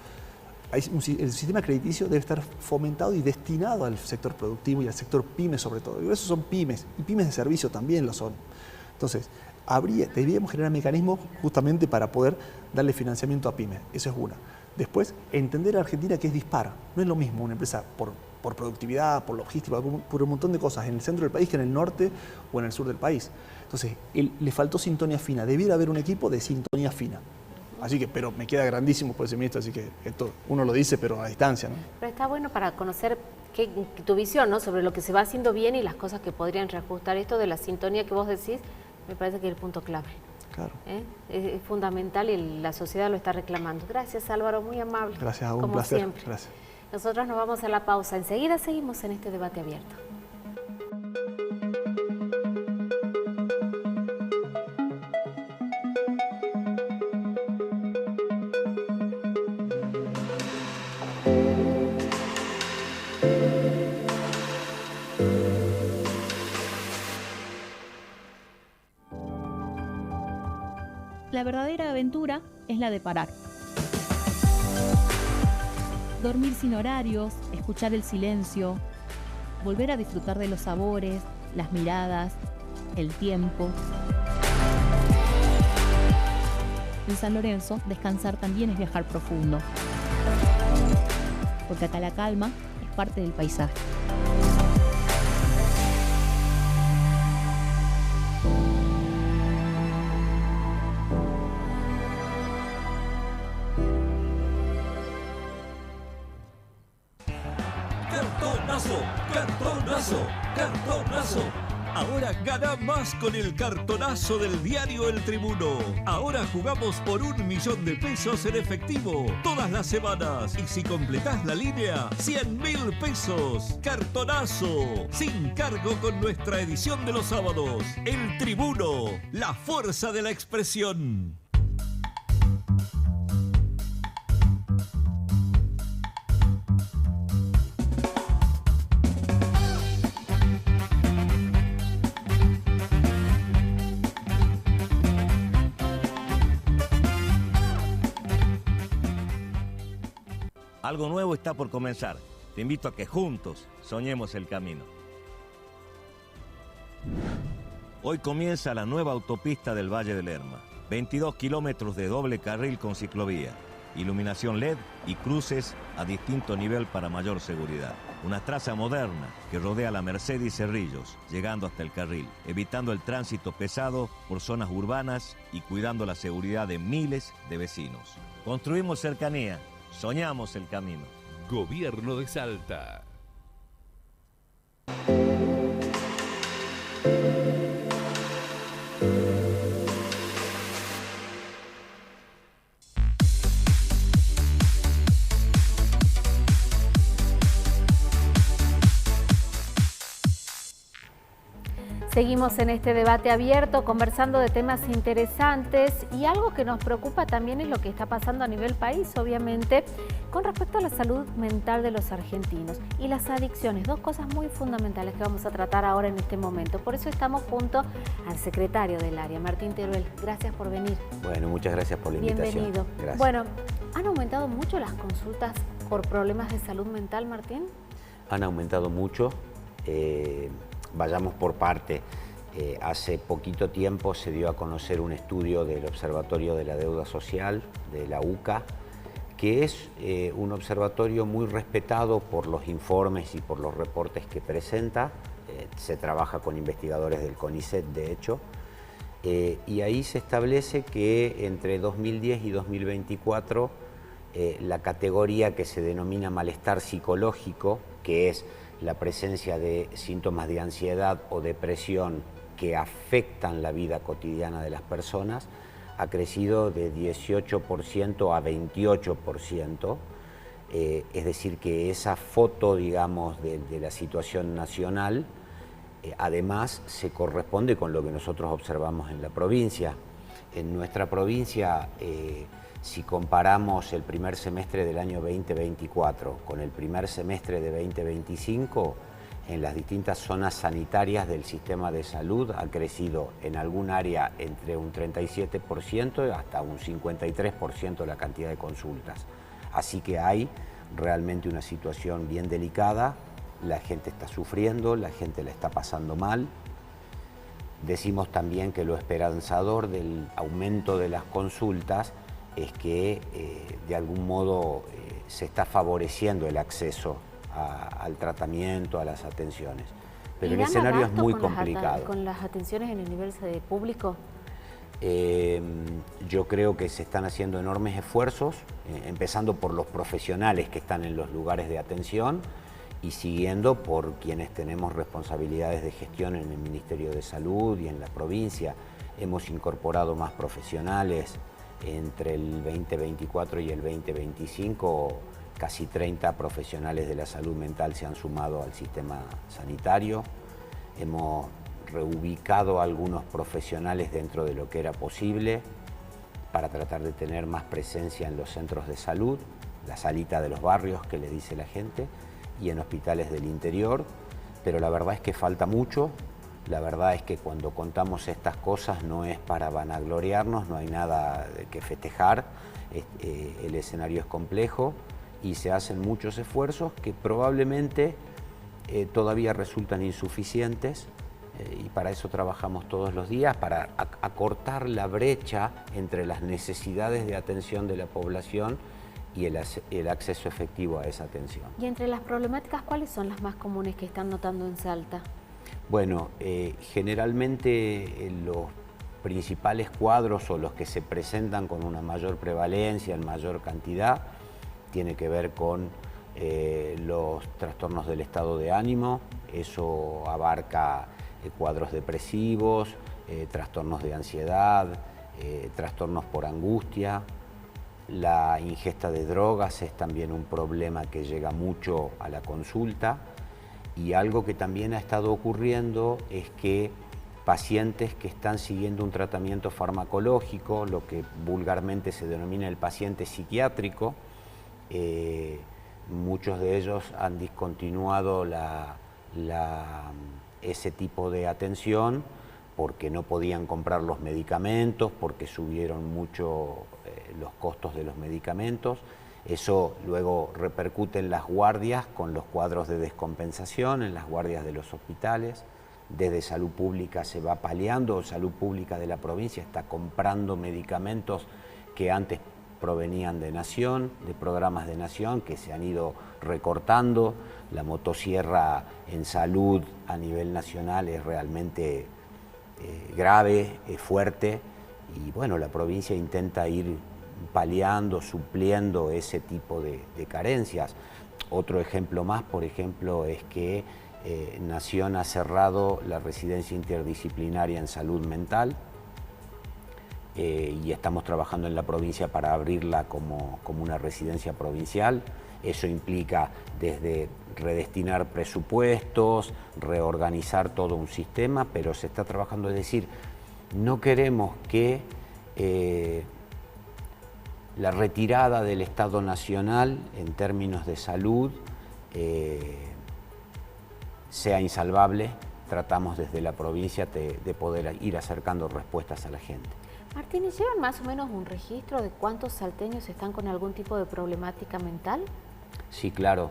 el sistema crediticio debe estar fomentado y destinado al sector productivo y al sector pyme sobre todo. Y esos son pymes, y pymes de servicio también lo son. Entonces, deberíamos generar mecanismos justamente para poder darle financiamiento a pymes. Eso es una. Después, entender a Argentina que es dispar. No es lo mismo una empresa por productividad, por logística, por un montón de cosas en el centro del país que en el norte o en el sur del país. Entonces, le faltó sintonía fina. Debiera haber un equipo de sintonía fina. Así que, pero me queda grandísimo por ese ministro, así que esto uno lo dice, pero a distancia, ¿no? Pero está bueno para conocer tu visión, ¿no?, sobre lo que se va haciendo bien y las cosas que podrían reajustar. Esto de la sintonía que vos decís, me parece que es el punto clave. Claro. Es fundamental y la sociedad lo está reclamando. Gracias, Álvaro, muy amable. Gracias, un como placer. Siempre. Gracias. Nosotros nos vamos a la pausa. Enseguida seguimos en este debate abierto. La verdadera aventura es la de parar. Dormir sin horarios, escuchar el silencio, volver a disfrutar de los sabores, las miradas, el tiempo. En San Lorenzo, descansar también es viajar profundo. Porque acá la calma es parte del paisaje. ¡Cartonazo! Ahora gana más con el cartonazo del diario El Tribuno. Ahora jugamos por 1 millón de pesos en efectivo todas las semanas. Y si completás la línea, 100.000 pesos. Cartonazo, sin cargo con nuestra edición de los sábados. El Tribuno, la fuerza de la expresión. Algo nuevo está por comenzar. Te invito a que juntos soñemos el camino. Hoy comienza la nueva autopista del Valle del Lerma. 22 kilómetros de doble carril con ciclovía, iluminación LED y cruces a distinto nivel para mayor seguridad. Una traza moderna que rodea la Merced y Cerrillos, llegando hasta el carril, evitando el tránsito pesado por zonas urbanas y cuidando la seguridad de miles de vecinos. Construimos cercanía. Soñamos el camino. Gobierno de Salta. Seguimos en este debate abierto, conversando de temas interesantes y algo que nos preocupa también es lo que está pasando a nivel país, obviamente, con respecto a la salud mental de los argentinos y las adicciones, dos cosas muy fundamentales que vamos a tratar ahora en este momento. Por eso estamos junto al secretario del área, Martín Teruel. Gracias por venir. Bueno, muchas gracias por la invitación. Bienvenido. Gracias. Bueno, ¿han aumentado mucho las consultas por problemas de salud mental, Martín? Han aumentado mucho. Vayamos por parte. Hace poquito tiempo se dio a conocer un estudio del Observatorio de la Deuda Social, de la UCA, que es un observatorio muy respetado por los informes y por los reportes que presenta. Se trabaja con investigadores del CONICET, de hecho, y ahí se establece que entre 2010 y 2024 la categoría que se denomina malestar psicológico, que es la presencia de síntomas de ansiedad o depresión que afectan la vida cotidiana de las personas, ha crecido de 18% a 28%, Es decir, que esa foto, digamos, de la situación nacional, además se corresponde con lo que nosotros observamos en la provincia. En nuestra provincia, si comparamos el primer semestre del año 2024 con el primer semestre de 2025, en las distintas zonas sanitarias del sistema de salud ha crecido en algún área entre un 37% hasta un 53% la cantidad de consultas. Así que hay realmente una situación bien delicada, la gente está sufriendo, la gente la está pasando mal. Decimos también que lo esperanzador del aumento de las consultas es que de algún modo se está favoreciendo el acceso al tratamiento, a las atenciones. Pero el escenario es muy complicado. ¿Con las atenciones en el nivel público? Yo creo que se están haciendo enormes esfuerzos, empezando por los profesionales que están en los lugares de atención y siguiendo por quienes tenemos responsabilidades de gestión en el Ministerio de Salud y en la provincia. Hemos incorporado más profesionales. Entre el 2024 y el 2025, casi 30 profesionales de la salud mental se han sumado al sistema sanitario. Hemos reubicado a algunos profesionales dentro de lo que era posible para tratar de tener más presencia en los centros de salud, la salita de los barrios que le dice la gente, y en hospitales del interior, pero la verdad es que falta mucho. La verdad es que cuando contamos estas cosas no es para vanagloriarnos, no hay nada que festejar, el escenario es complejo y se hacen muchos esfuerzos que probablemente todavía resultan insuficientes y para eso trabajamos todos los días, para acortar la brecha entre las necesidades de atención de la población y el acceso efectivo a esa atención. Y entre las problemáticas, ¿cuáles son las más comunes que están notando en Salta? Bueno, generalmente los principales cuadros o los que se presentan con una mayor prevalencia, en mayor cantidad, tiene que ver con los trastornos del estado de ánimo. Eso abarca cuadros depresivos, trastornos de ansiedad, trastornos por angustia. La ingesta de drogas es también un problema que llega mucho a la consulta. Y algo que también ha estado ocurriendo es que pacientes que están siguiendo un tratamiento farmacológico, lo que vulgarmente se denomina el paciente psiquiátrico, muchos de ellos han discontinuado ese tipo de atención porque no podían comprar los medicamentos, porque subieron mucho los costos de los medicamentos. Eso luego repercute en las guardias con los cuadros de descompensación, en las guardias de los hospitales. Desde Salud Pública se va paliando, Salud Pública de la provincia está comprando medicamentos que antes provenían de Nación, de programas de Nación que se han ido recortando. La motosierra en salud a nivel nacional es realmente grave, es fuerte y bueno, la provincia intenta ir paliando, supliendo ese tipo de carencias. Otro ejemplo más, por ejemplo, es que Nación ha cerrado la residencia interdisciplinaria en salud mental y estamos trabajando en la provincia para abrirla como una residencia provincial. Eso implica desde redestinar presupuestos, reorganizar todo un sistema, pero se está trabajando, es decir, no queremos que la retirada del Estado Nacional en términos de salud sea insalvable. Tratamos desde la provincia de poder ir acercando respuestas a la gente. Martínez, ¿llevan más o menos un registro de cuántos salteños están con algún tipo de problemática mental? Sí, claro.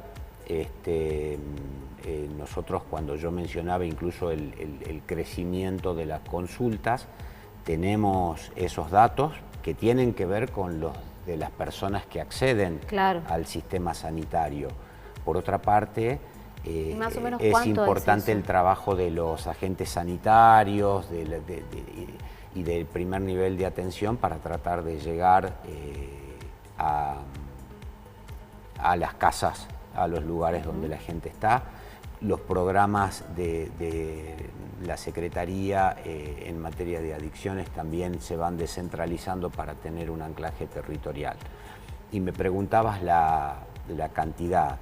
Nosotros, cuando yo mencionaba incluso el crecimiento de las consultas, tenemos esos datos que tienen que ver con los de las personas que acceden al sistema sanitario. Por otra parte, es importante el trabajo de los agentes sanitarios y del primer nivel de atención para tratar de llegar a las casas, a los lugares donde la gente está. Los programas de la Secretaría en materia de adicciones también se van descentralizando para tener un anclaje territorial. Y me preguntabas la cantidad.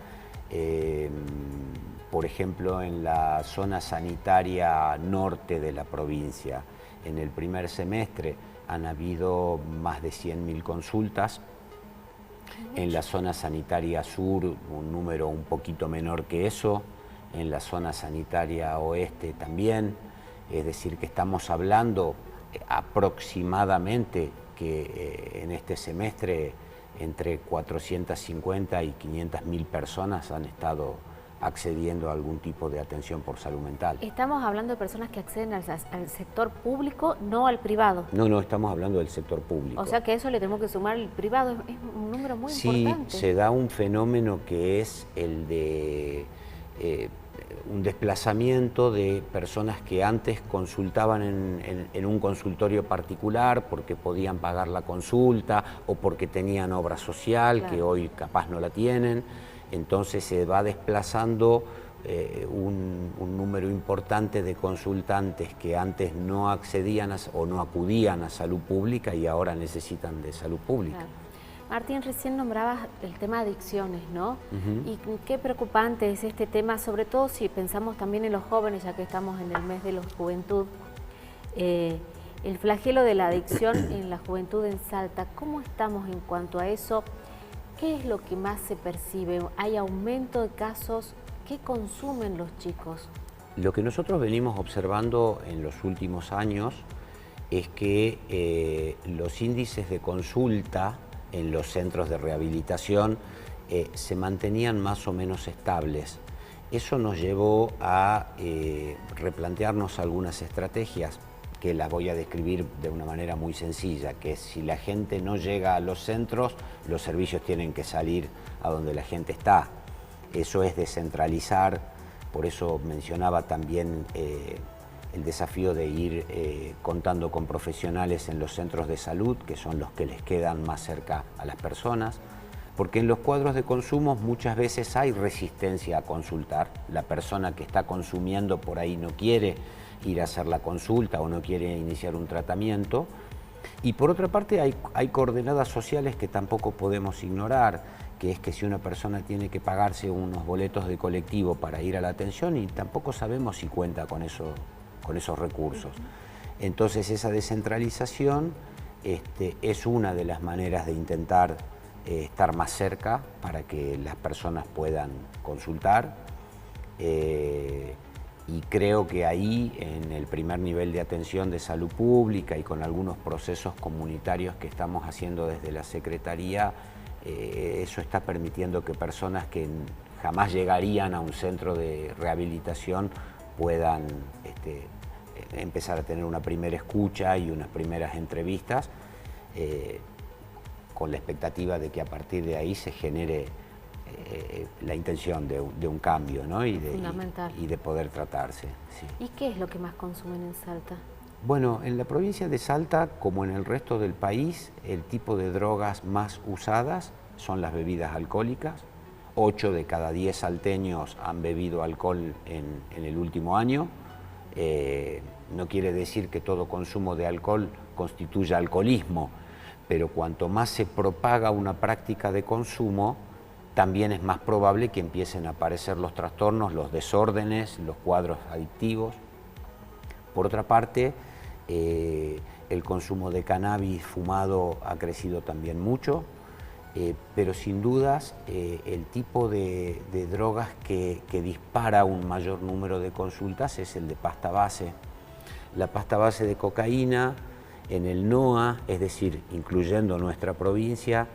Por ejemplo, en la zona sanitaria norte de la provincia, en el primer semestre han habido más de 100.000 consultas. En la zona sanitaria sur, un número un poquito menor que eso. En la zona sanitaria oeste también. Es decir, que estamos hablando aproximadamente que en este semestre entre 450 y 500.000 personas han estado accediendo a algún tipo de atención por salud mental. Estamos hablando de personas que acceden al sector público, no al privado. No, estamos hablando del sector público. O sea que eso le tenemos que sumar el privado, es un número muy importante. Sí, se da un fenómeno que es el de un desplazamiento de personas que antes consultaban en un consultorio particular porque podían pagar la consulta o porque tenían obra social, claro, que hoy capaz no la tienen. Entonces se va desplazando un número importante de consultantes que antes no accedían o no acudían a salud pública y ahora necesitan de salud pública. Claro. Martín, recién nombrabas el tema de adicciones, ¿no? Y qué preocupante es este tema, sobre todo si pensamos también en los jóvenes, ya que estamos en el mes de la juventud. El flagelo de la adicción en la juventud en Salta, ¿cómo estamos en cuanto a eso? ¿Qué es lo que más se percibe? ¿Hay aumento de casos? ¿Qué consumen los chicos? Lo que nosotros venimos observando en los últimos años es que los índices de consulta en los centros de rehabilitación se mantenían más o menos estables. Eso nos llevó a replantearnos algunas estrategias que las voy a describir de una manera muy sencilla, que es si la gente no llega a los centros, los servicios tienen que salir a donde la gente está. Eso es descentralizar, por eso mencionaba también el desafío de ir contando con profesionales en los centros de salud, que son los que les quedan más cerca a las personas, porque en los cuadros de consumo muchas veces hay resistencia a consultar. La persona que está consumiendo por ahí no quiere ir a hacer la consulta o no quiere iniciar un tratamiento. Y por otra parte hay coordenadas sociales que tampoco podemos ignorar, que es que si una persona tiene que pagarse unos boletos de colectivo para ir a la atención y tampoco sabemos si cuenta con esos recursos. Entonces esa descentralización es una de las maneras de intentar estar más cerca para que las personas puedan consultar. Y creo que ahí, en el primer nivel de atención de salud pública y con algunos procesos comunitarios que estamos haciendo desde la Secretaría, eso está permitiendo que personas que jamás llegarían a un centro de rehabilitación puedan empezar a tener una primera escucha y unas primeras entrevistas, con la expectativa de que a partir de ahí se genere la intención de un cambio, ¿no? y de poder tratarse. Sí. ¿Y qué es lo que más consumen en Salta? Bueno, en la provincia de Salta, como en el resto del país, el tipo de drogas más usadas son las bebidas alcohólicas. 8 de cada 10 salteños han bebido alcohol en el último año. No quiere decir que todo consumo de alcohol constituya alcoholismo, pero cuanto más se propaga una práctica de consumo, también es más probable que empiecen a aparecer los trastornos, los desórdenes, los cuadros adictivos. Por otra parte, el consumo de cannabis fumado ha crecido también mucho, pero sin dudas el tipo de drogas que dispara un mayor número de consultas es el de pasta base. La pasta base de cocaína en el NOA, es decir, incluyendo nuestra provincia,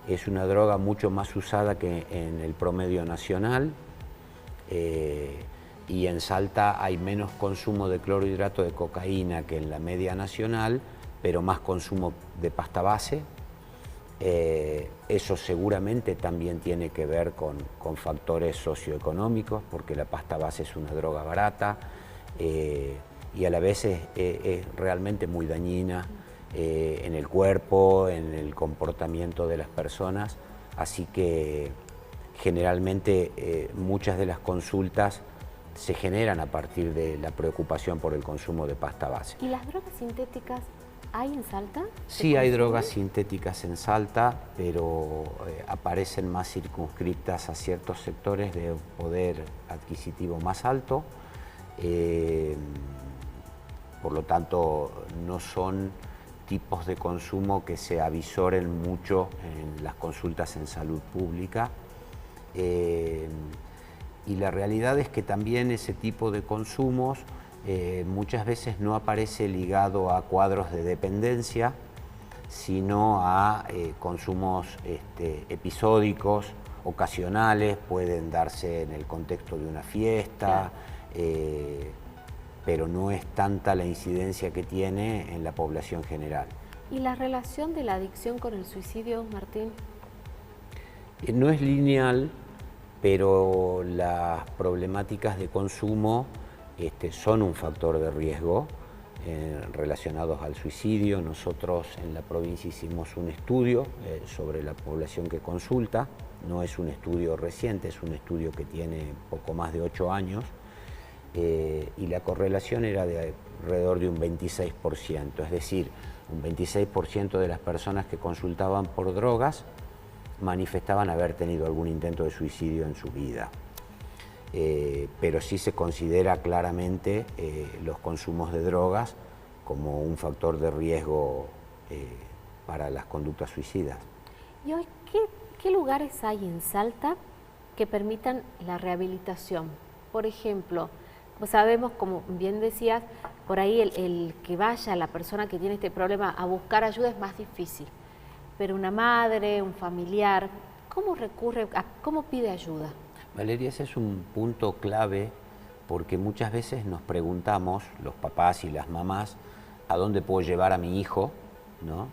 es una droga mucho más usada que en el promedio nacional, y en Salta hay menos consumo de clorhidrato de cocaína que en la media nacional, pero más consumo de pasta base. Eso seguramente también tiene que ver con factores socioeconómicos, porque la pasta base es una droga barata y a la vez es realmente muy dañina en el cuerpo, en el comportamiento de las personas, así que generalmente muchas de las consultas se generan a partir de la preocupación por el consumo de pasta base. ¿Y las drogas sintéticas hay en Salta? Sí, hay drogas sintéticas en Salta, pero aparecen más circunscriptas a ciertos sectores de poder adquisitivo más alto. Por lo tanto, no son tipos de consumo que se avisoren mucho en las consultas en salud pública. Y la realidad es que también ese tipo de consumos muchas veces no aparece ligado a cuadros de dependencia, sino a consumos episódicos, ocasionales, pueden darse en el contexto de una fiesta, pero no es tanta la incidencia que tiene en la población general. ¿Y la relación de la adicción con el suicidio, Martín? No es lineal, pero las problemáticas de consumo son un factor de riesgo relacionados al suicidio. Nosotros en la provincia hicimos un estudio sobre la población que consulta. No es un estudio reciente, es un estudio que tiene poco más de 8 años. Y la correlación era de alrededor de un 26%, es decir, un 26% de las personas que consultaban por drogas manifestaban haber tenido algún intento de suicidio en su vida. Pero sí se considera claramente los consumos de drogas como un factor de riesgo para las conductas suicidas. ¿Y hoy qué lugares hay en Salta que permitan la rehabilitación? Por ejemplo, pues sabemos, como bien decías, por ahí el que vaya la persona que tiene este problema a buscar ayuda es más difícil. Pero una madre, un familiar, ¿cómo recurre, cómo pide ayuda? Valeria, ese es un punto clave porque muchas veces nos preguntamos, los papás y las mamás, ¿a dónde puedo llevar a mi hijo? ¿No?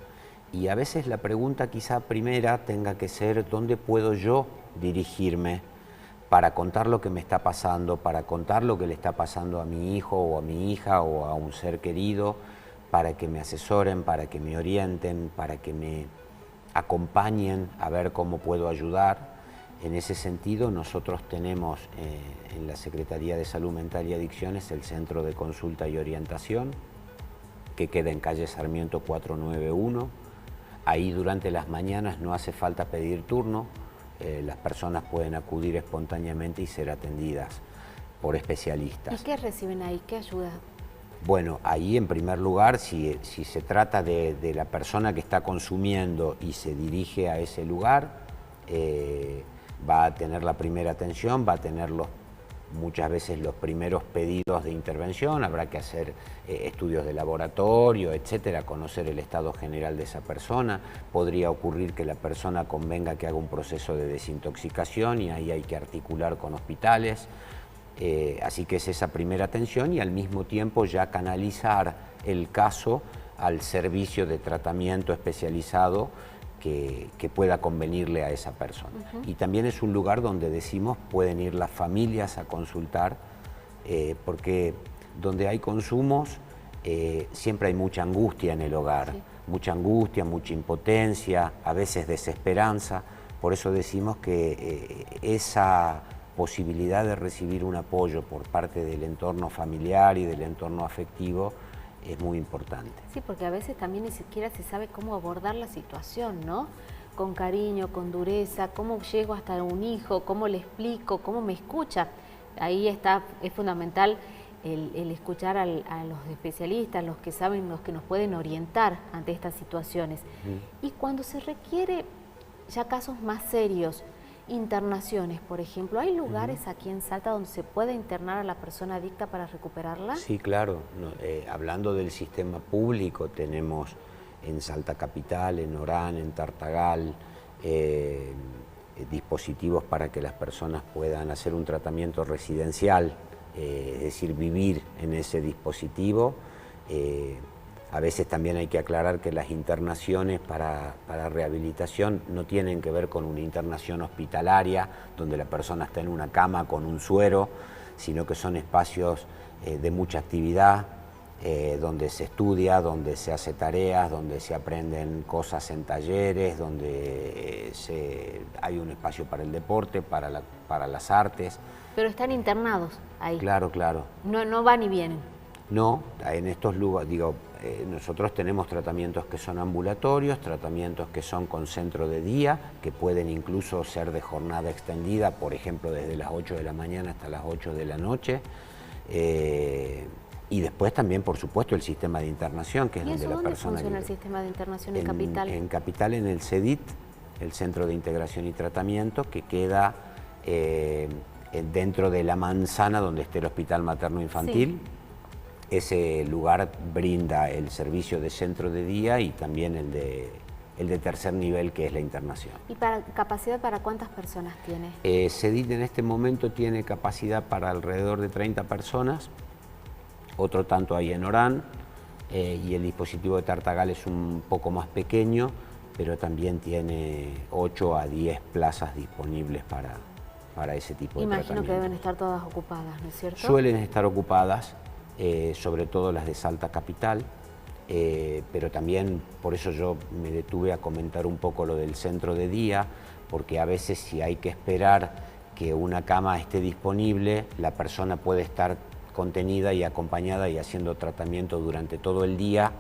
Y a veces la pregunta quizá primera tenga que ser, ¿dónde puedo yo dirigirme para contar lo que me está pasando, para contar lo que le está pasando a mi hijo o a mi hija o a un ser querido, para que me asesoren, para que me orienten, para que me acompañen a ver cómo puedo ayudar? En ese sentido, nosotros tenemos en la Secretaría de Salud Mental y Adicciones el Centro de Consulta y Orientación, que queda en calle Sarmiento 491. Ahí durante las mañanas no hace falta pedir turno, las personas pueden acudir espontáneamente y ser atendidas por especialistas. ¿Y qué reciben ahí? ¿Qué ayuda? Bueno, ahí en primer lugar, si se trata de la persona que está consumiendo y se dirige a ese lugar, va a tener la primera atención, va a tener muchas veces los primeros pedidos de intervención, habrá que hacer estudios de laboratorio, etcétera, conocer el estado general de esa persona. Podría ocurrir que la persona convenga que haga un proceso de desintoxicación y ahí hay que articular con hospitales. Así que es esa primera atención y al mismo tiempo ya canalizar el caso al servicio de tratamiento especializado que pueda convenirle a esa persona. Y también es un lugar donde decimos pueden ir las familias a consultar, porque donde hay consumos siempre hay mucha angustia en el hogar, mucha angustia, mucha impotencia, a veces desesperanza. Por eso decimos que esa posibilidad de recibir un apoyo por parte del entorno familiar y del entorno afectivo es muy importante. Sí, porque a veces también ni siquiera se sabe cómo abordar la situación, ¿no? Con cariño, con dureza, cómo llego hasta un hijo, cómo le explico, cómo me escucha. Ahí es fundamental el escuchar a los especialistas, los que saben, los que nos pueden orientar ante estas situaciones. Y cuando se requiere ya casos más serios, internaciones, por ejemplo, ¿hay lugares aquí en Salta donde se puede internar a la persona adicta para recuperarla? Sí, claro. Hablando del sistema público, tenemos en Salta Capital, en Orán, en Tartagal, dispositivos para que las personas puedan hacer un tratamiento residencial, es decir, vivir en ese dispositivo. A veces también hay que aclarar que las internaciones para rehabilitación no tienen que ver con una internación hospitalaria, donde la persona está en una cama con un suero, sino que son espacios de mucha actividad, donde se estudia, donde se hace tareas, donde se aprenden cosas en talleres, donde hay un espacio para el deporte, para las artes. Pero están internados ahí. Claro, claro. No van y vienen. No, en estos lugares, nosotros tenemos tratamientos que son ambulatorios, tratamientos que son con centro de día, que pueden incluso ser de jornada extendida, por ejemplo, desde las 8 de la mañana hasta las 8 de la noche. Y después también, por supuesto, el sistema de internación, que es donde la persona... ¿Dónde funciona el sistema de internación en Capital? En Capital, en el CEDIT, el Centro de Integración y Tratamiento, que queda dentro de la manzana donde esté el Hospital Materno Infantil. Sí. Ese lugar brinda el servicio de centro de día y también el de tercer nivel, que es la internación. ¿Y capacidad para cuántas personas tiene? CEDIT en este momento tiene capacidad para alrededor de 30 personas, otro tanto hay en Orán, y el dispositivo de Tartagal es un poco más pequeño, pero también tiene 8 a 10 plazas disponibles para ese tipo de tratamiento. Imagino que deben estar todas ocupadas, ¿no es cierto? Suelen estar ocupadas. Sobre todo las de Salta Capital, pero también por eso yo me detuve a comentar un poco lo del centro de día, porque a veces si hay que esperar que una cama esté disponible, la persona puede estar contenida y acompañada y haciendo tratamiento durante todo el día,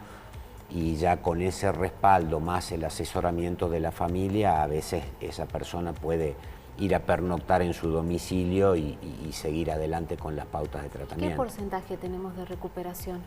y ya con ese respaldo más el asesoramiento de la familia, a veces esa persona puede ir a pernoctar en su domicilio y seguir adelante con las pautas de tratamiento. ¿Qué porcentaje tenemos de recuperación?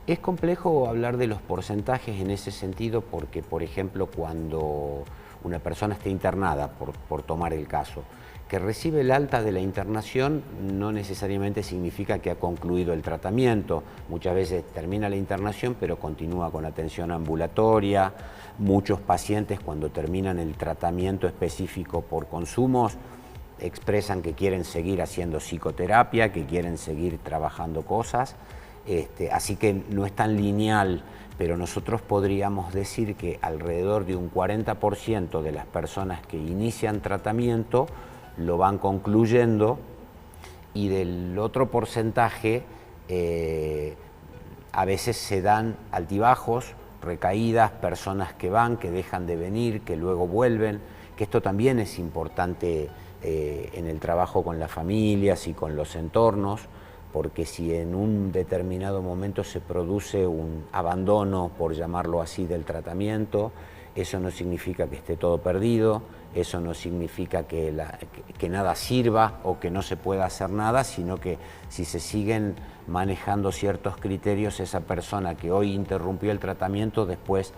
Es complejo hablar de los porcentajes en ese sentido porque, por ejemplo, cuando una persona está internada, por tomar el caso, que recibe el alta de la internación no necesariamente significa que ha concluido el tratamiento. Muchas veces termina la internación pero continúa con atención ambulatoria. Muchos pacientes, cuando terminan el tratamiento específico por consumos, expresan que quieren seguir haciendo psicoterapia, que quieren seguir trabajando cosas. Así que no es tan lineal, pero nosotros podríamos decir que alrededor de un 40% de las personas que inician tratamiento lo van concluyendo, y del otro porcentaje a veces se dan altibajos, recaídas, personas que van, que dejan de venir, que luego vuelven, que esto también es importante en el trabajo con las familias y con los entornos, porque si en un determinado momento se produce un abandono, por llamarlo así, del tratamiento, eso no significa que esté todo perdido, eso no significa que nada sirva o que no se pueda hacer nada, sino que si se siguen manejando ciertos criterios, esa persona que hoy interrumpió el tratamiento después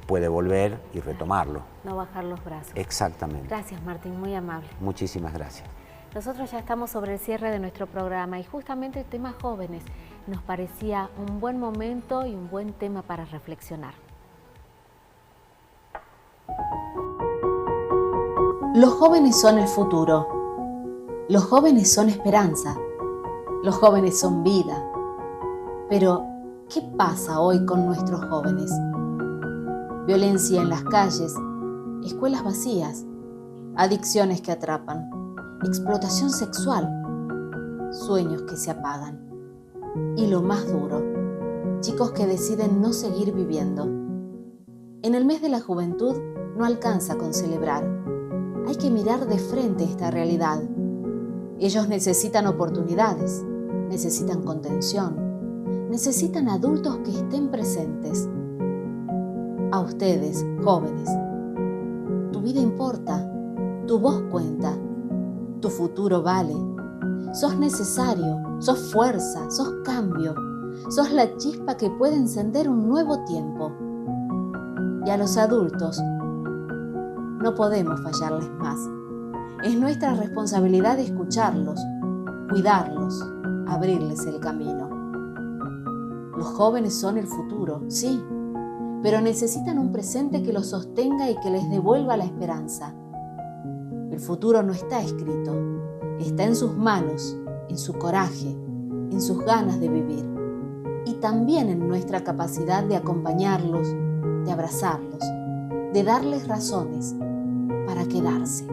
puede volver y retomarlo. No bajar los brazos. Exactamente. Gracias, Martín, muy amable. Muchísimas gracias. Nosotros ya estamos sobre el cierre de nuestro programa y justamente el tema jóvenes nos parecía un buen momento y un buen tema para reflexionar. Los jóvenes son el futuro. Los jóvenes son esperanza. Los jóvenes son vida. Pero, ¿qué pasa hoy con nuestros jóvenes? Violencia en las calles, escuelas vacías, adicciones que atrapan, explotación sexual, sueños que se apagan. Y lo más duro, chicos que deciden no seguir viviendo. En el mes de la juventud no alcanza con celebrar. Hay que mirar de frente esta realidad. Ellos necesitan oportunidades, necesitan contención, necesitan adultos que estén presentes. A ustedes, jóvenes, tu vida importa, tu voz cuenta, tu futuro vale. Sos necesario, sos fuerza, sos cambio, sos la chispa que puede encender un nuevo tiempo. Y a los adultos, no podemos fallarles más. Es nuestra responsabilidad escucharlos, cuidarlos, abrirles el camino. Los jóvenes son el futuro, sí, pero necesitan un presente que los sostenga y que les devuelva la esperanza. El futuro no está escrito, está en sus manos, en su coraje, en sus ganas de vivir y también en nuestra capacidad de acompañarlos, de abrazarlos, de darles razones para quedarse.